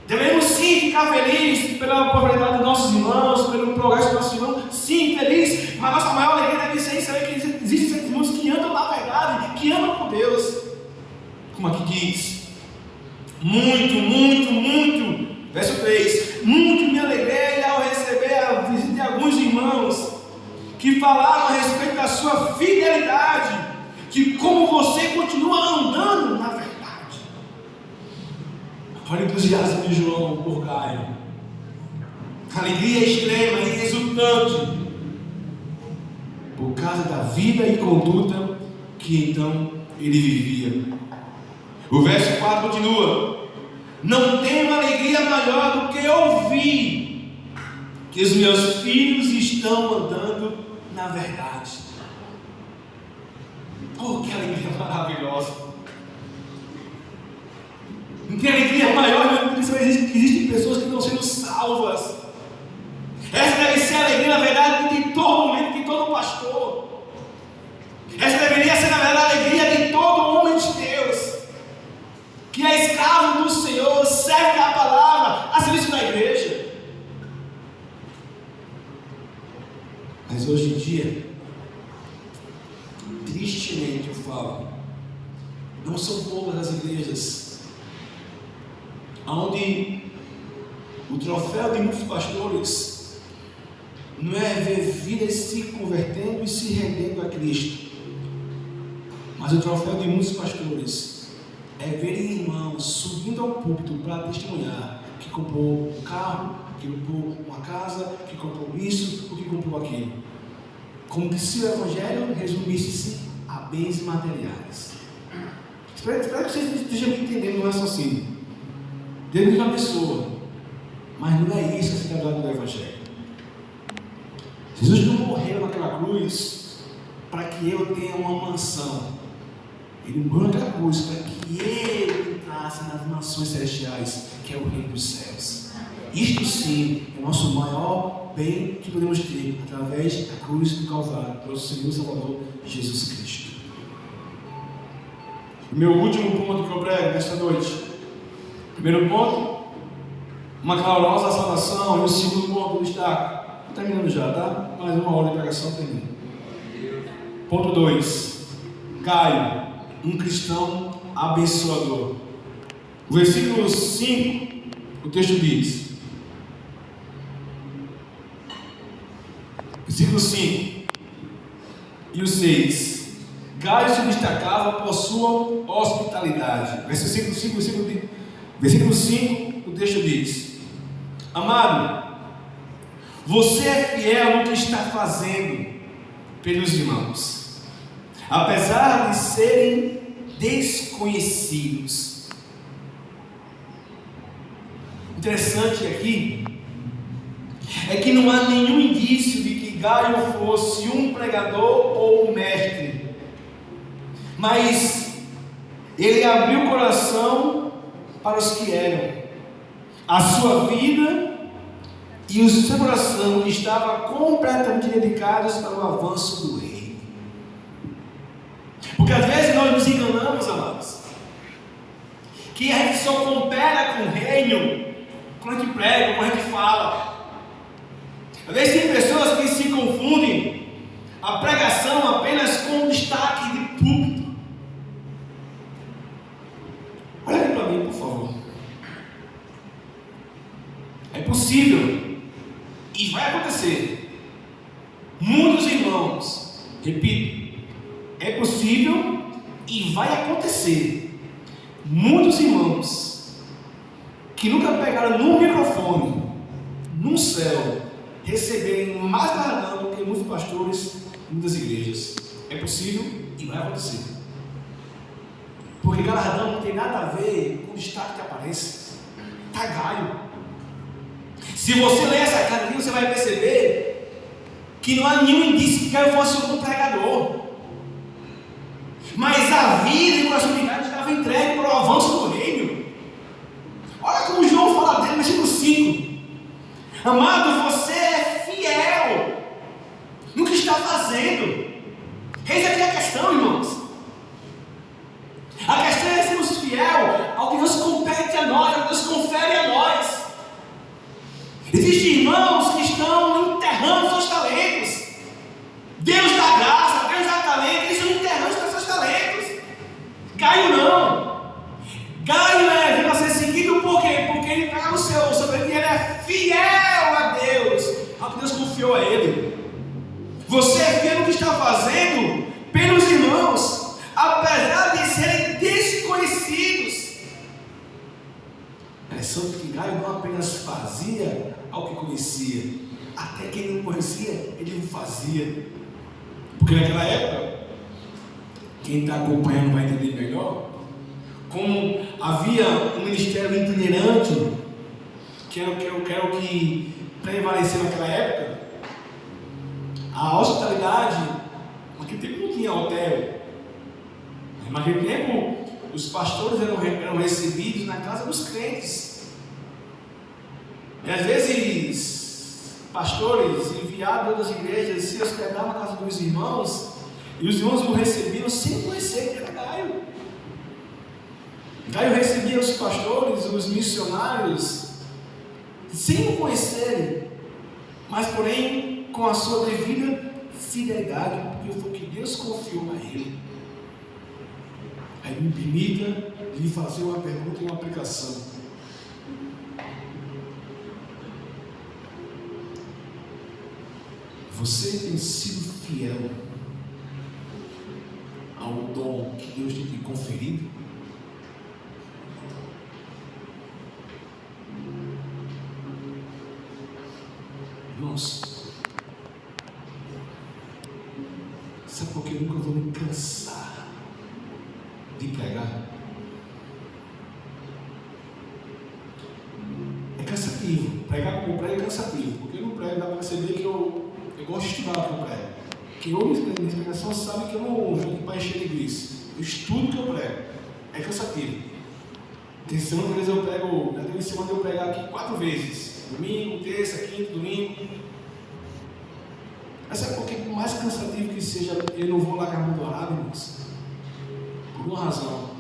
Devemos sim ficar felizes pela prosperidade dos nossos irmãos, pelo progresso dos nossos irmãos, sim, feliz, mas nossa maior alegria deve ser saber que existem seres irmãos que andam na verdade, que andam com Deus. Como aqui diz, muito, verso 3, muito me alegrei ao receber a visita de alguns irmãos que falaram a respeito da sua fidelidade, que como você continua andando na verdade. Olha o entusiasmo de João por Gaio. Alegria extrema e exultante por causa da vida e conduta que então ele vivia. O verso 4 continua: não tenho alegria maior do que ouvir que os meus filhos estão andando na verdade. Oh, que alegria maravilhosa! Não tem alegria maior do que existem pessoas que estão sendo salvas. Essa deve ser a alegria, na verdade, de todo homem, de todo pastor. Essa deveria ser, na verdade, a alegria de todo homem de Deus, que é escravo do Senhor, serve da palavra, a serviço da igreja. Mas hoje em dia, tristemente eu falo, não são poucas as igrejas onde o troféu de muitos pastores não é ver vidas se convertendo e se rendendo a Cristo, mas o troféu de muitos pastores é ver irmãos subindo ao púlpito para testemunhar que comprou um carro, que comprou uma casa, que comprou isso, ou que comprou aquilo, como se o evangelho resumisse-se a bens materiais. Espero que vocês estejam entendendo o raciocínio. Deus nos abençoa, mas não é isso a finalidade do evangelho. Jesus não morreu naquela cruz para que eu tenha uma mansão. Ele morreu naquela cruz para que eu entrasse nas mansões celestiais, que é o reino dos céus. Isto sim é o nosso maior bem que podemos ter através da cruz do Calvário, pelo Senhor e Salvador Jesus Cristo. O meu último ponto que eu prego nesta noite. Primeiro ponto, uma calorosa saudação. E o segundo ponto, eu destaco. Terminando já, tá? Mais uma hora de pregação termina. Ponto 2. Gaio, um cristão abençoador. O versículo 5, o texto diz: versículo 5 e o 6. Gaio se destacava por sua hospitalidade. Versículo 5, o texto diz: amado, você é fiel no que está fazendo pelos irmãos, apesar de serem desconhecidos. Interessante aqui é que não há nenhum indício de que Gaio fosse um pregador ou um mestre, mas ele abriu o coração para os que eram. A sua vida e o seu coração estavam completamente dedicados para o avanço do reino. Porque às vezes nós nos enganamos, amados, que a gente só coopera com o reino quando a gente prega, quando a gente fala. Às vezes tem pessoas que se confundem a pregação apenas com destaque de púlpito. Olha aqui para mim, por favor. É possível, e vai acontecer, muitos irmãos, repito, é possível e vai acontecer, muitos irmãos que nunca pegaram no microfone, no céu, receberem mais galardão do que muitos pastores em muitas igrejas. É possível e vai acontecer. Porque galardão não tem nada a ver com o destaque que aparece. Está gaio. Se você ler essa carta aqui, você vai perceber que não há nenhum indício que eu fosse um pregador. Mas a vida e o coração de Gaio estava entregue para o avanço do reino. Olha como João fala dele no versículo 5. Amado, você é fiel no que está fazendo. Eis aqui a questão, irmãos. A questão é sermos fiel ao que Deus compete a nós, ao que Deus confere a nós. Existem irmãos que estão enterrando seus talentos. Deus dá graça, Deus dá talento, eles estão enterrando seus talentos. Gaio não. Gaio é para ser seguido por quê? Porque ele pega o seu ele é fiel a Deus, ao que Deus confiou a ele. Você é fiel no que está fazendo pelos irmãos, apesar de serem desconhecidos. Interessante que Gaio não apenas fazia ao que conhecia, até quem não conhecia, ele não fazia. Porque naquela época, quem está acompanhando vai entender melhor, como havia um ministério itinerante, que era o que prevaleceu naquela época, a hospitalidade, naquele tempo não tinha hotel, mas naquele tempo os pastores eram recebidos na casa dos crentes. E às vezes, pastores enviados das igrejas se hospedavam na casa dos irmãos, e os irmãos o recebiam sem conhecer que era Gaio. Gaio recebia os pastores, os missionários, sem o conhecerem, mas porém com a sua devida fidelidade, porque foi o que Deus confiou a ele. Aí me permita lhe fazer uma pergunta e uma aplicação. Você tem sido fiel ao dom que Deus tem te conferido? Irmãos, sabe por que eu nunca vou me cansar de pregar? É cansativo. Pregar como prego é cansativo, porque eu não prego, dá para perceber que eu gosto de estudar o que eu prego. Quem ouve minha explicação sabe que eu não vim para encher de linguiça. Eu estudo o que eu prego. É cansativo. Tem semana, às vezes eu prego, já teve semana de eu pregar aqui 4 vezes. Domingo, terça, quinta, domingo. Mas sabe por que, por mais cansativo que seja, eu não vou largar a mão do arado, irmãos? Por uma razão.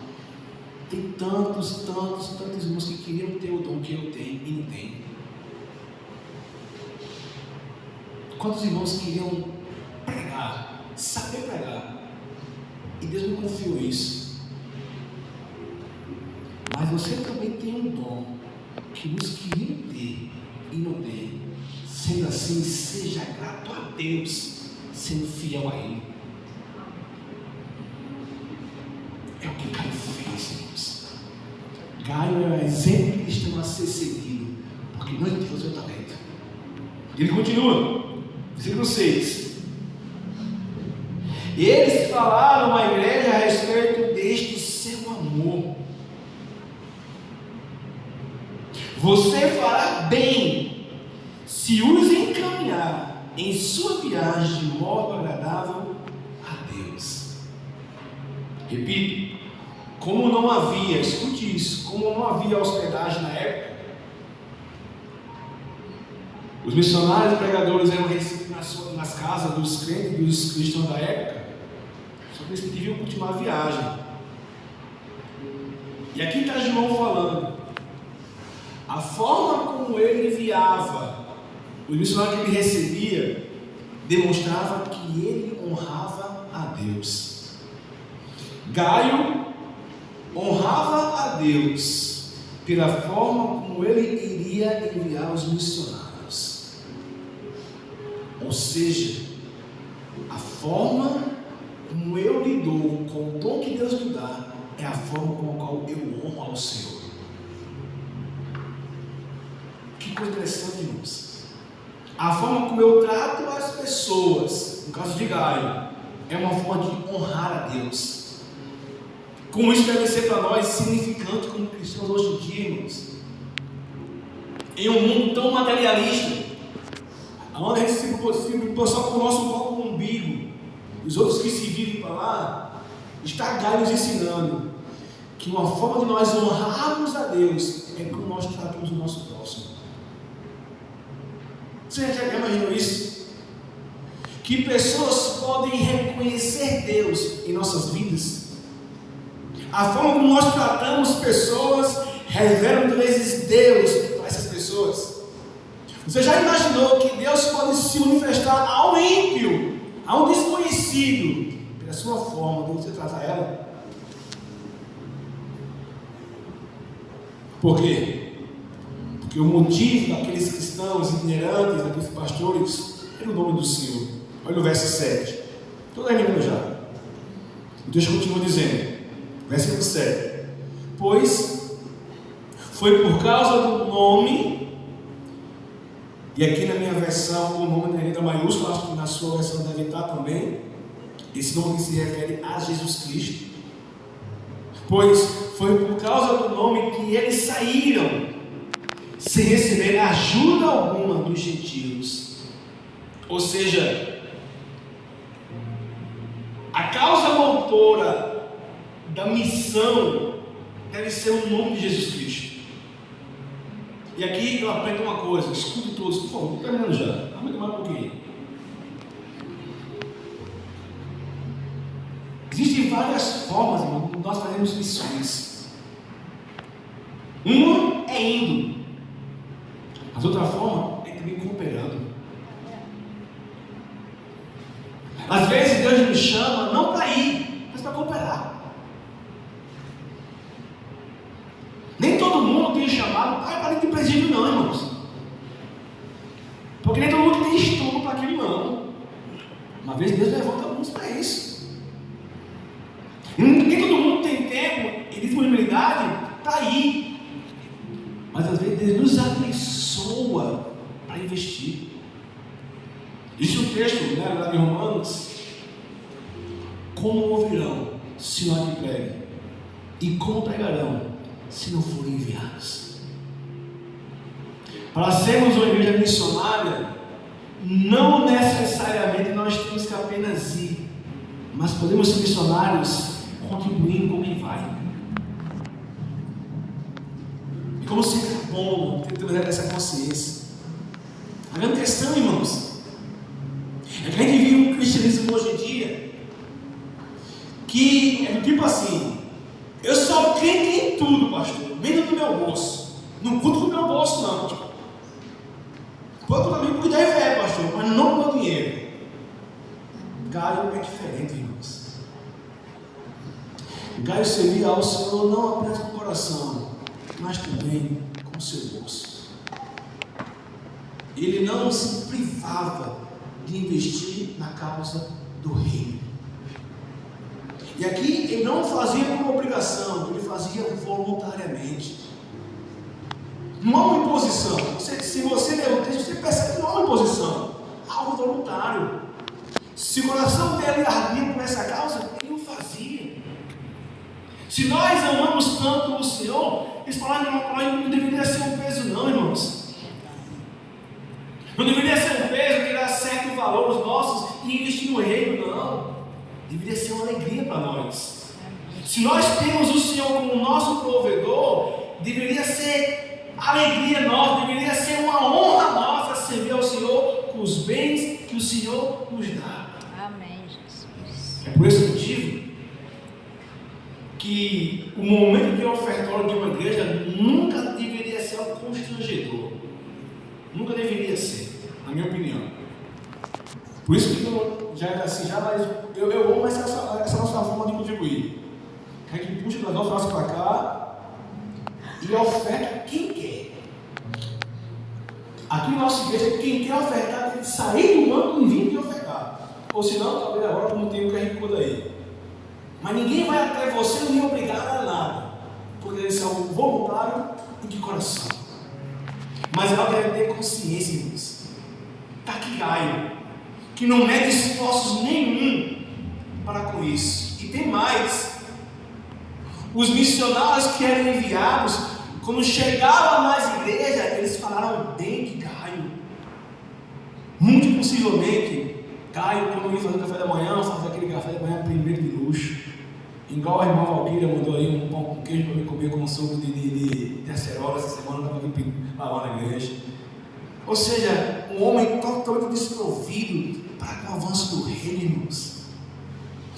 Tem tantos irmãos que queriam ter o dom que eu tenho e não tem. Quantos irmãos queriam pregar, saber pregar, e Deus me confiou isso. Mas você também tem um dom que nos queriam ter e não tem. Sendo assim, seja grato a Deus, sendo fiel a Ele. É o que Gaio fez, irmãos. Gaio é um exemplo de cristão a ser seguido, porque nós temos o seu talento. Ele continua. Versículo 6. Eles falaram à igreja a respeito deste seu amor. Você fará bem se os encaminhar em sua viagem de modo agradável a Deus. Repito, como não havia, escute isso, como não havia hospedagem na época, os missionários e pregadores eram recebidos nas casas dos crentes, dos cristãos da época, só que eles deviam continuar a viagem. E aqui está João falando, a forma como ele enviava, os missionários que ele recebia, demonstrava que ele honrava a Deus. Gaio honrava a Deus pela forma como ele iria enviar os missionários. Ou seja, a forma como eu lido com o dom que Deus me dá é a forma com a qual eu honro ao Senhor. Que coisa interessante, irmãos. A forma como eu trato as pessoas, no caso de Gaio, é uma forma de honrar a Deus. Como isso deve ser para nós significante como cristãos hoje em dia, irmãos. Em um mundo tão materialista, onde a gente se preocupa só com o nosso próprio umbigo, os outros que se vivem para lá, está Gaio nos ensinando que uma forma de nós honrarmos a Deus é como nós tratamos o nosso próximo. Você já imaginou isso? Que pessoas podem reconhecer Deus em nossas vidas. A forma como nós tratamos pessoas revela muitas vezes Deus para essas pessoas. Você já imaginou que Deus pode se manifestar ao ímpio, ao desconhecido, pela sua forma de você tratar ela? Por quê? Porque o motivo daqueles cristãos itinerantes, daqueles pastores, era o nome do Senhor. Olha o verso 7. Estou terminando já. O texto continua dizendo, versículo 7. Pois foi por causa do nome, e aqui na minha versão o nome é letra maiúscula, acho que na sua versão deve estar também, esse nome que se refere a Jesus Cristo. pois foi por causa do nome que eles saíram, sem receber ajuda alguma dos gentios. Ou seja, a causa motora da missão deve ser o nome de Jesus Cristo. E aqui eu aprendo uma coisa, escute todos, por favor, estou terminando já, vamos mais um pouquinho. Existem várias formas, irmão, como nós fazemos missões. Uma é indo, mas outra forma é também cooperando. Às vezes Deus nos chama não para ir, mas para cooperar. Nem todo mundo tem chamado para ir de presídio, não, irmãos. Porque nem todo mundo tem estômago para aquilo, não. Uma vez Deus levanta alguns para isso. Nem todo mundo tem tempo e disponibilidade para ir. Mas às vezes Deus nos abençoa para investir. Existe um texto, lá de Romanos: como ouvirão se não lhe pregue? E como pregarão se não forem enviados? Para sermos uma igreja missionária, não necessariamente nós temos que apenas ir, mas podemos ser missionários contribuindo com quem vai. E como sempre é bom ter essa consciência. A grande questão, irmãos, é que a gente vive um cristianismo hoje em dia que é do tipo assim: eu sou crente em tudo, pastor, menos no meu bolso. Não conto com o meu bolso, não, pastor. Pode também cuidar de fé, pastor, mas não com o meu dinheiro. Gaio é diferente, irmãos. Gaio servia ao Senhor não apenas com o coração, mas também com o seu bolso. Ele não se privava de investir na causa do reino. E aqui ele não fazia por obrigação, ele fazia voluntariamente. Não há uma imposição. Se você ler o texto, você percebe que não há uma imposição, há algo voluntário. Se o coração dele ardia por essa causa, ele o fazia. Se nós amamos tanto o Senhor, esse palavra não deveria ser um peso, não, irmãos. Não deveria ser um peso tirar certo valor os nossos e investir no reino, não. Deveria ser uma alegria para nós. Se nós temos o Senhor como nosso provedor, deveria ser alegria nossa, deveria ser uma honra nossa servir ao Senhor com os bens que o Senhor nos dá. Amém, Jesus. É por esse motivo que o momento de ofertório de uma igreja nunca deveria ser algo constrangedor. Nunca deveria ser, na minha opinião. Por isso que eu eu amo essa nossa forma de contribuir. A gente puxa das nossas para cá e oferta quem quer. Aqui na nossa igreja, quem quer ofertar tem que sair do banco e vir e ofertar. Ou senão, talvez agora, como tem o QR Code aí. Mas ninguém vai até você nem obrigado a nada. Porque eles são voluntários e de coração. Mas ela deve ter consciência disso. Está aqui Gaio, que não mede esforços nenhum para com isso. E tem mais. Os missionários que eram enviados, quando chegavam nas igrejas, eles falaram bem de Gaio. Muito possivelmente, Gaio, quando ia fazer o café da manhã, fazia aquele café da manhã primeiro de luxo. Igual a irmã Valquíria mandou aí um pão com queijo para me comer com suco de acerola essa semana, estava aqui lá na igreja. Ou seja, um homem totalmente desprovido para o avanço do reino, irmãos.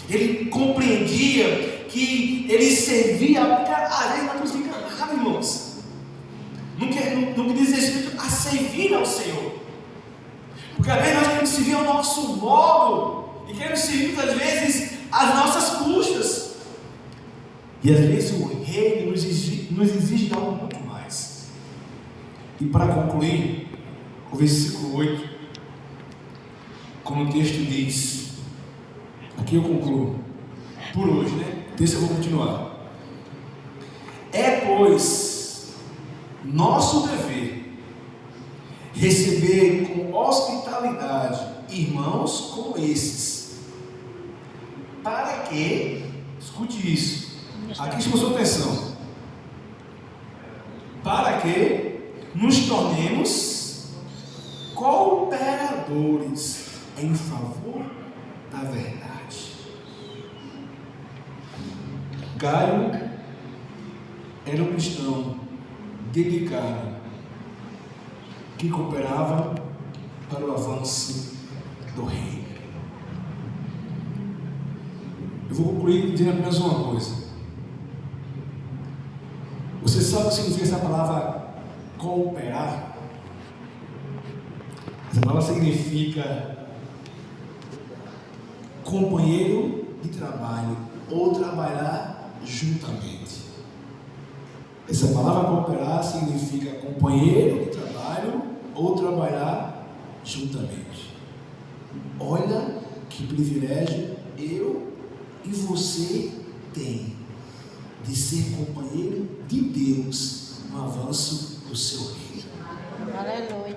Ele compreendia que ele servia, às vezes não nos enganar, irmãos. No que diz respeito a servir ao Senhor. Porque às vezes nós queremos servir ao nosso modo e queremos servir muitas vezes às nossas custas. E às vezes o reino nos exige algo muito mais. E para concluir, o versículo 8, como o texto diz, aqui eu concluo, por hoje, né? Desse eu vou continuar. É, pois, nosso dever receber com hospitalidade irmãos como esses, para que, escute isso, Aqui chama sua atenção. Para que nos tornemos cooperadores em favor da verdade. Gaio era um cristão dedicado que cooperava para o avanço do reino. Eu vou concluir dizendo apenas uma coisa. Você sabe o que significa essa palavra cooperar? Essa palavra significa companheiro de trabalho ou trabalhar juntamente. Essa palavra cooperar significa companheiro de trabalho ou trabalhar juntamente. Olha que privilégio eu e você tem de ser companheiro de Deus no avanço do seu reino. Aleluia.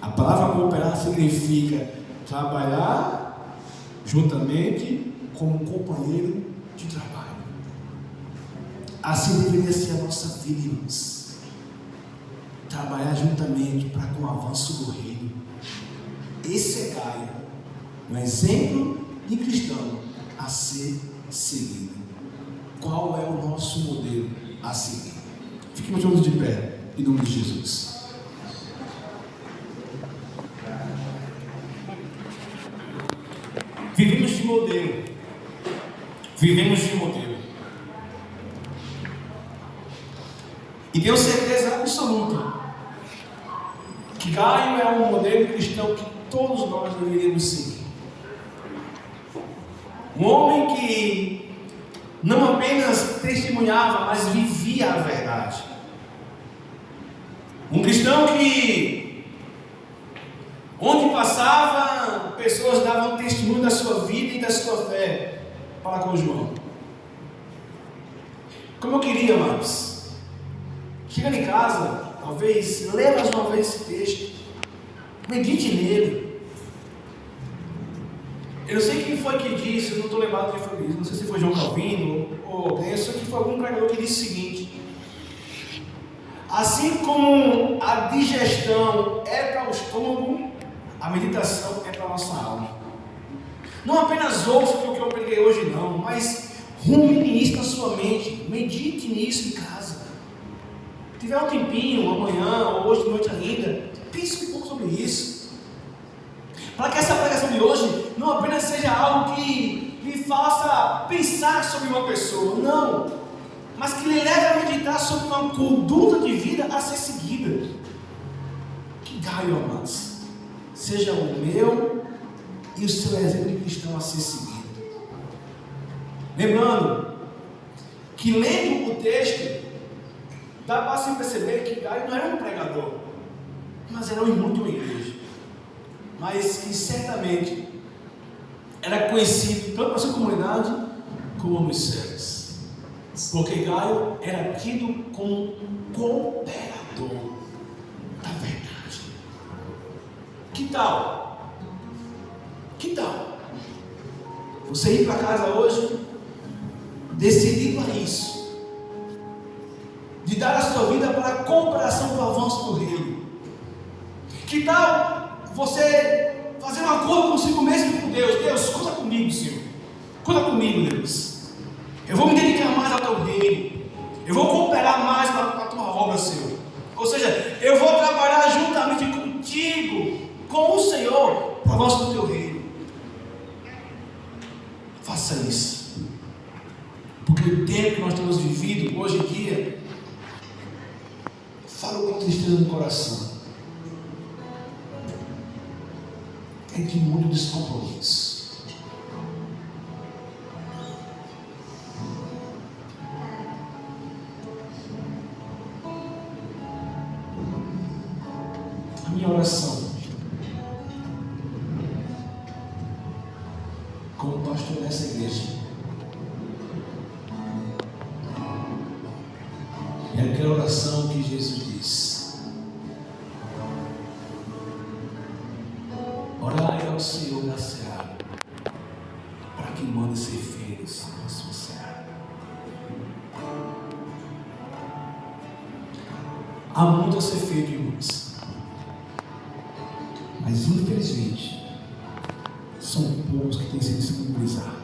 A palavra cooperar significa trabalhar juntamente como companheiro de trabalho. Assim deveria ser a nossa vida, irmãos. Trabalhar juntamente para com o avanço do reino. Esse é Gaio, um exemplo de cristão a ser seguido. Qual é o nosso modelo a seguir? Fiquemos todos de pé, em nome de Jesus. Vivemos de modelo. Vivemos de modelo. E tenho certeza absoluta que Gaio é um modelo cristão que todos nós deveríamos seguir. Um homem que não apenas testemunhava, mas vivia a verdade. Um cristão que, onde passava, pessoas davam testemunho da sua vida e da sua fé para com João. Como eu queria, amados, chegando em casa, talvez, leia mais uma vez esse texto, medite nele. Eu não sei quem foi que disse, eu não estou lembrado quem foi que disse, não sei se foi João Calvino ou alguém, eu sei que foi algum pregador que disse o seguinte: assim como a digestão é para o estômago, a meditação é para a nossa alma. Não apenas ouça o que eu preguei hoje não, mas rumine isso na sua mente, medite nisso em casa. Se tiver um tempinho, amanhã ou hoje de noite ainda, pense um pouco sobre isso. Para que essa pregação de hoje não apenas seja algo que lhe faça pensar sobre uma pessoa, não, mas que lhe leve a meditar sobre uma conduta de vida a ser seguida. Que Gaio, amados, seja o meu e o seu exemplo de cristão a ser seguido. Lembrando que, lendo o texto, dá para se perceber que Gaio não era um pregador, mas era um irmão de uma igreja, mas que certamente era conhecido tanto na sua comunidade como nos céus, porque Gaio era tido como cooperador da verdade. Que tal? Que tal você ir para casa hoje decidido a isso, de dar a sua vida para a cooperação para o avanço do reino? Que tal você fazer um acordo consigo mesmo com Deus? Deus, conta comigo, Senhor. Conta comigo, Deus. Eu vou me dedicar mais ao teu reino. Eu vou cooperar mais para a tua obra, Senhor. Ou seja, eu vou trabalhar juntamente contigo, com o Senhor, para o avanço do teu reino. Faça isso. Porque o tempo que nós temos vivido hoje em dia, falo com tristeza no coração, é de muito descompromisso. A minha oração como pastor dessa igreja é aquela oração que Jesus diz: orai ao Senhor da seara, para que manda ser feitos na sua serra. Há muito a ser feito, irmãos. Mas infelizmente, são poucos que têm se disponibilizado.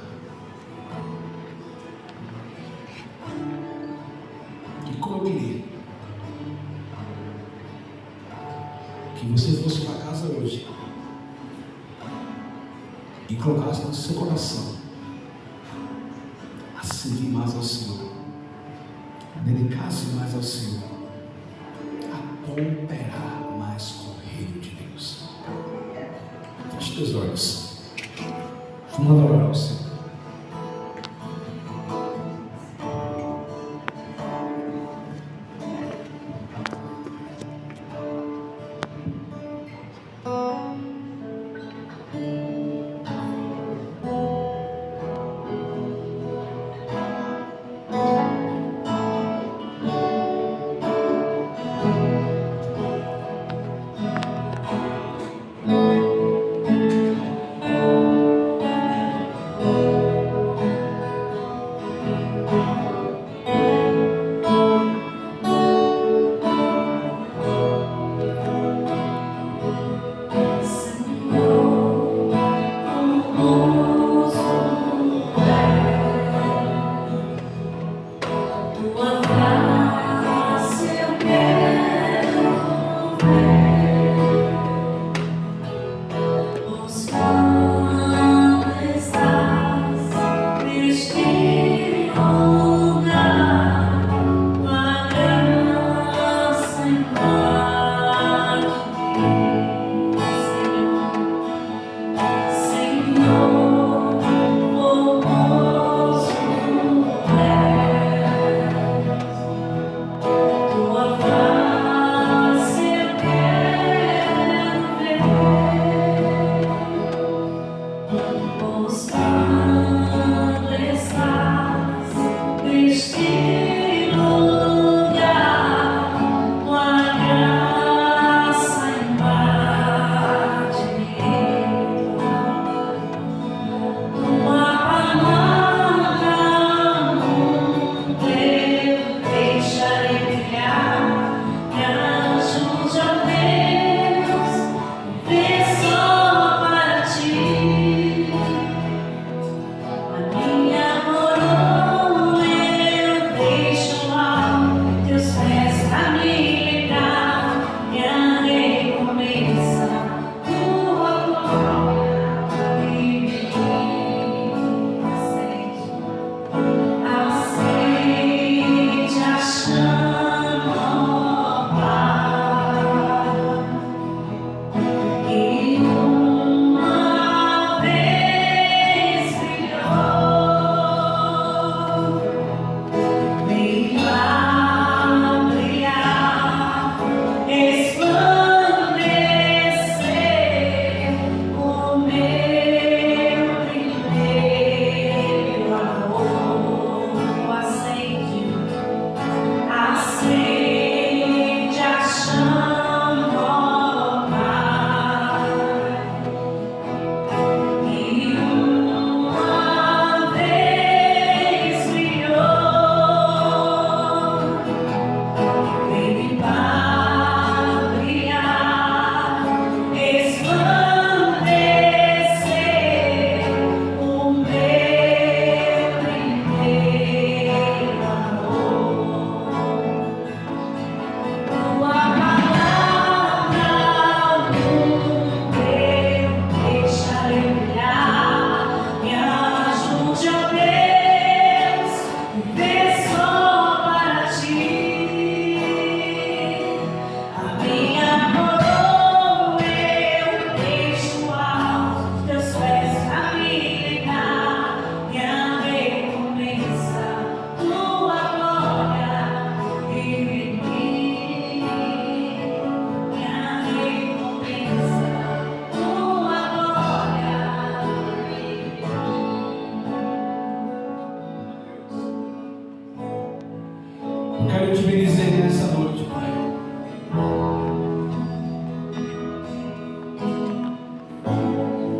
E como eu queria que você fosse para casa hoje e colocasse no seu coração a servir mais ao Senhor, a dedicar-se mais ao Senhor, a cooperar mais com o reino de Deus. Feche teus olhos. Vamos adorar o Senhor.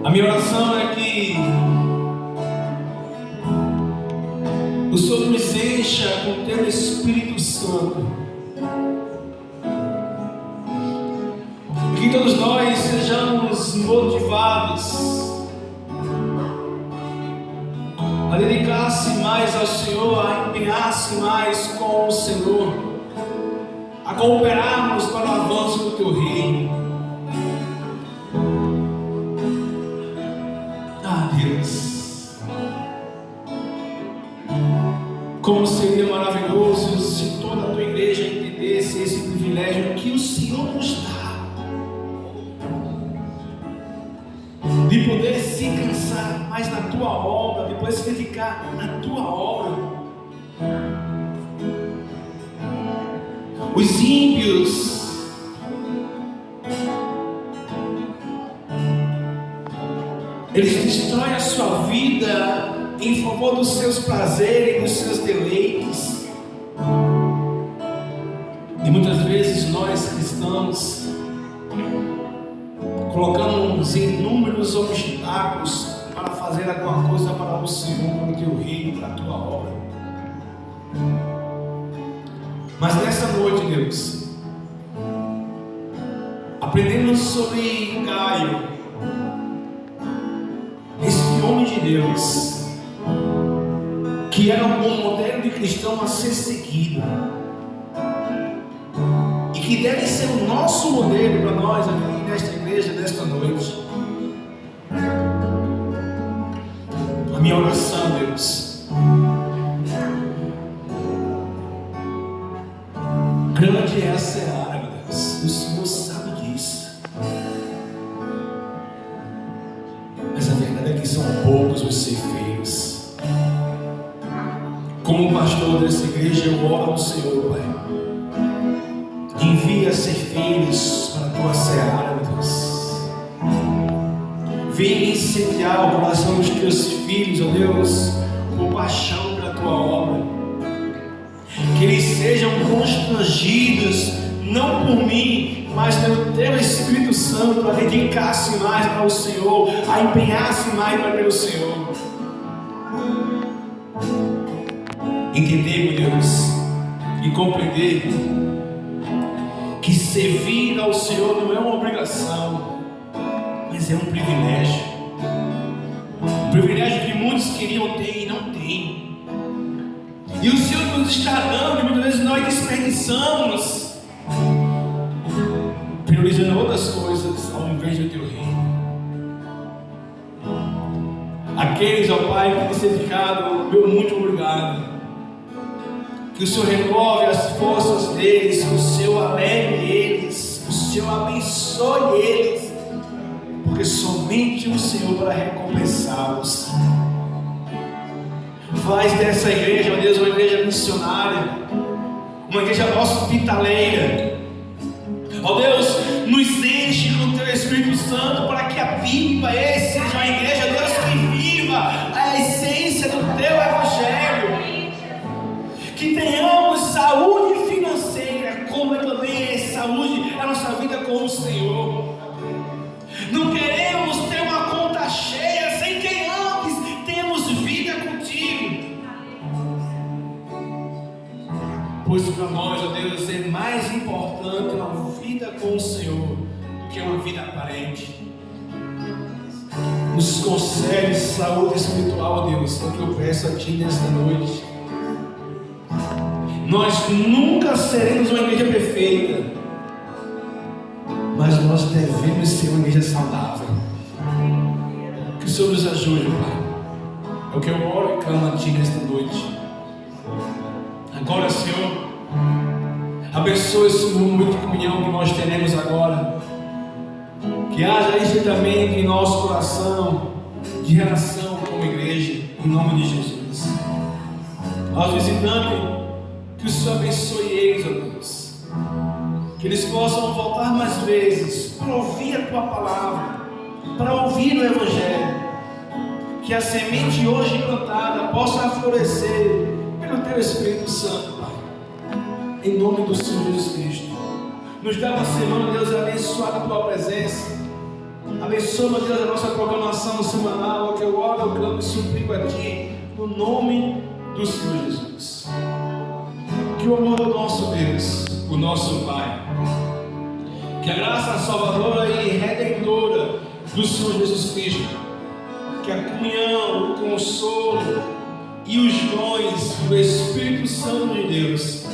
A minha oração é que encha com teu Espírito Santo. E que todos nós sejamos motivados a dedicar-se mais ao Senhor, a empenhar-se mais com o Senhor, a cooperarmos para o avanço do teu reino. Ah, Deus, como seria maravilhoso se toda a tua igreja entendesse esse privilégio que o Senhor nos dá, de poder se cansar mais na tua obra, de poder se dedicar na tua obra. Os ímpios eles destroem a sua vida em favor dos seus prazeres, dos seus deleites. E muitas vezes nós cristãos colocamos inúmeros obstáculos para fazer alguma coisa para o Senhor, para o teu reino, para a tua obra. Mas nessa noite, Deus, aprendemos sobre Gaio, esse homem de Deus, que era um modelo de cristão a ser seguido, e que deve ser o nosso modelo para nós aqui nesta igreja, nesta noite. A minha oração, Deus, grande é a seara, meu Deus, o Senhor sabe disso, mas a verdade é que são poucos os ceifeiros. Como pastor dessa igreja, eu oro ao Senhor, Pai, envia ceifeiros para a tua seara, meu Deus. Vem incendiar o coração dos teus filhos, ó Deus, por paixão pela tua obra. Que eles sejam constrangidos, não por mim, mas pelo teu Espírito Santo, a dedicar-se mais para o Senhor, a empenhar-se mais para o Senhor. Entender, meu Deus, e compreender que servir ao Senhor não é uma obrigação, mas é um privilégio. Um privilégio que muitos queriam ter e não têm. E o Senhor nos está dando, e muitas vezes nós desperdiçamos, priorizando outras coisas ao invés do teu reino. Aqueles, ó Pai, que têm se dedicado, meu muito obrigado. Que o Senhor renove as forças deles, que o Senhor alegre eles, que o Senhor abençoe eles, porque somente o Senhor para recompensá-los. Faz dessa igreja, ó Deus, uma igreja missionária, uma igreja hospitaleira. Ó Deus, nos enche com o teu Espírito Santo para que a Viva seja uma igreja, Deus, que viva a essência do teu Evangelho. Que tenhamos saúde financeira, como também é saúde a nossa vida com o Senhor. Não queremos ter uma conta cheia sem que antes temos vida contigo. Pois para nós, ó Deus, é mais importante uma vida com o Senhor do que uma vida aparente. Nos concede saúde espiritual, ó Deus, é o que eu peço a Ti nesta noite. Nós nunca seremos uma igreja perfeita, mas nós devemos ser uma igreja saudável. Que o Senhor nos ajude, Pai. É o que eu oro e clamo a Ti nesta noite. Agora, Senhor, abençoe esse momento de comunhão que nós teremos agora. Que haja estreitamento em nosso coração de relação com a igreja, em nome de Jesus. Aos visitantes, que o Senhor abençoe eles, ó Deus. Que eles possam voltar mais vezes para ouvir a Tua palavra, para ouvir o Evangelho. Que a semente hoje plantada possa florescer pelo Teu Espírito Santo, Pai. Em nome do Senhor Jesus Cristo. Nos dá uma semana, Deus, abençoada a Tua presença. Abençoa, meu Deus, a nossa programação semanal. Que eu oro, eu clamo e suplico a Ti, no nome do Senhor Jesus. que o amor do nosso Deus, o nosso Pai, que a graça salvadora e redentora do Senhor Jesus Cristo, que a comunhão, o consolo e os dons do Espírito Santo de Deus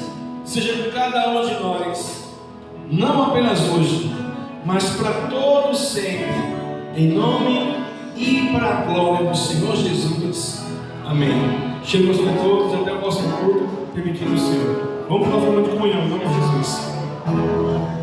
seja com cada um de nós, não apenas hoje, mas para todos sempre, em nome e para a glória do Senhor Jesus. Amém. Chegamos a todos, até o próximo culto, permitindo o Senhor. Vamos para a forma de comunhão, em nome de Jesus.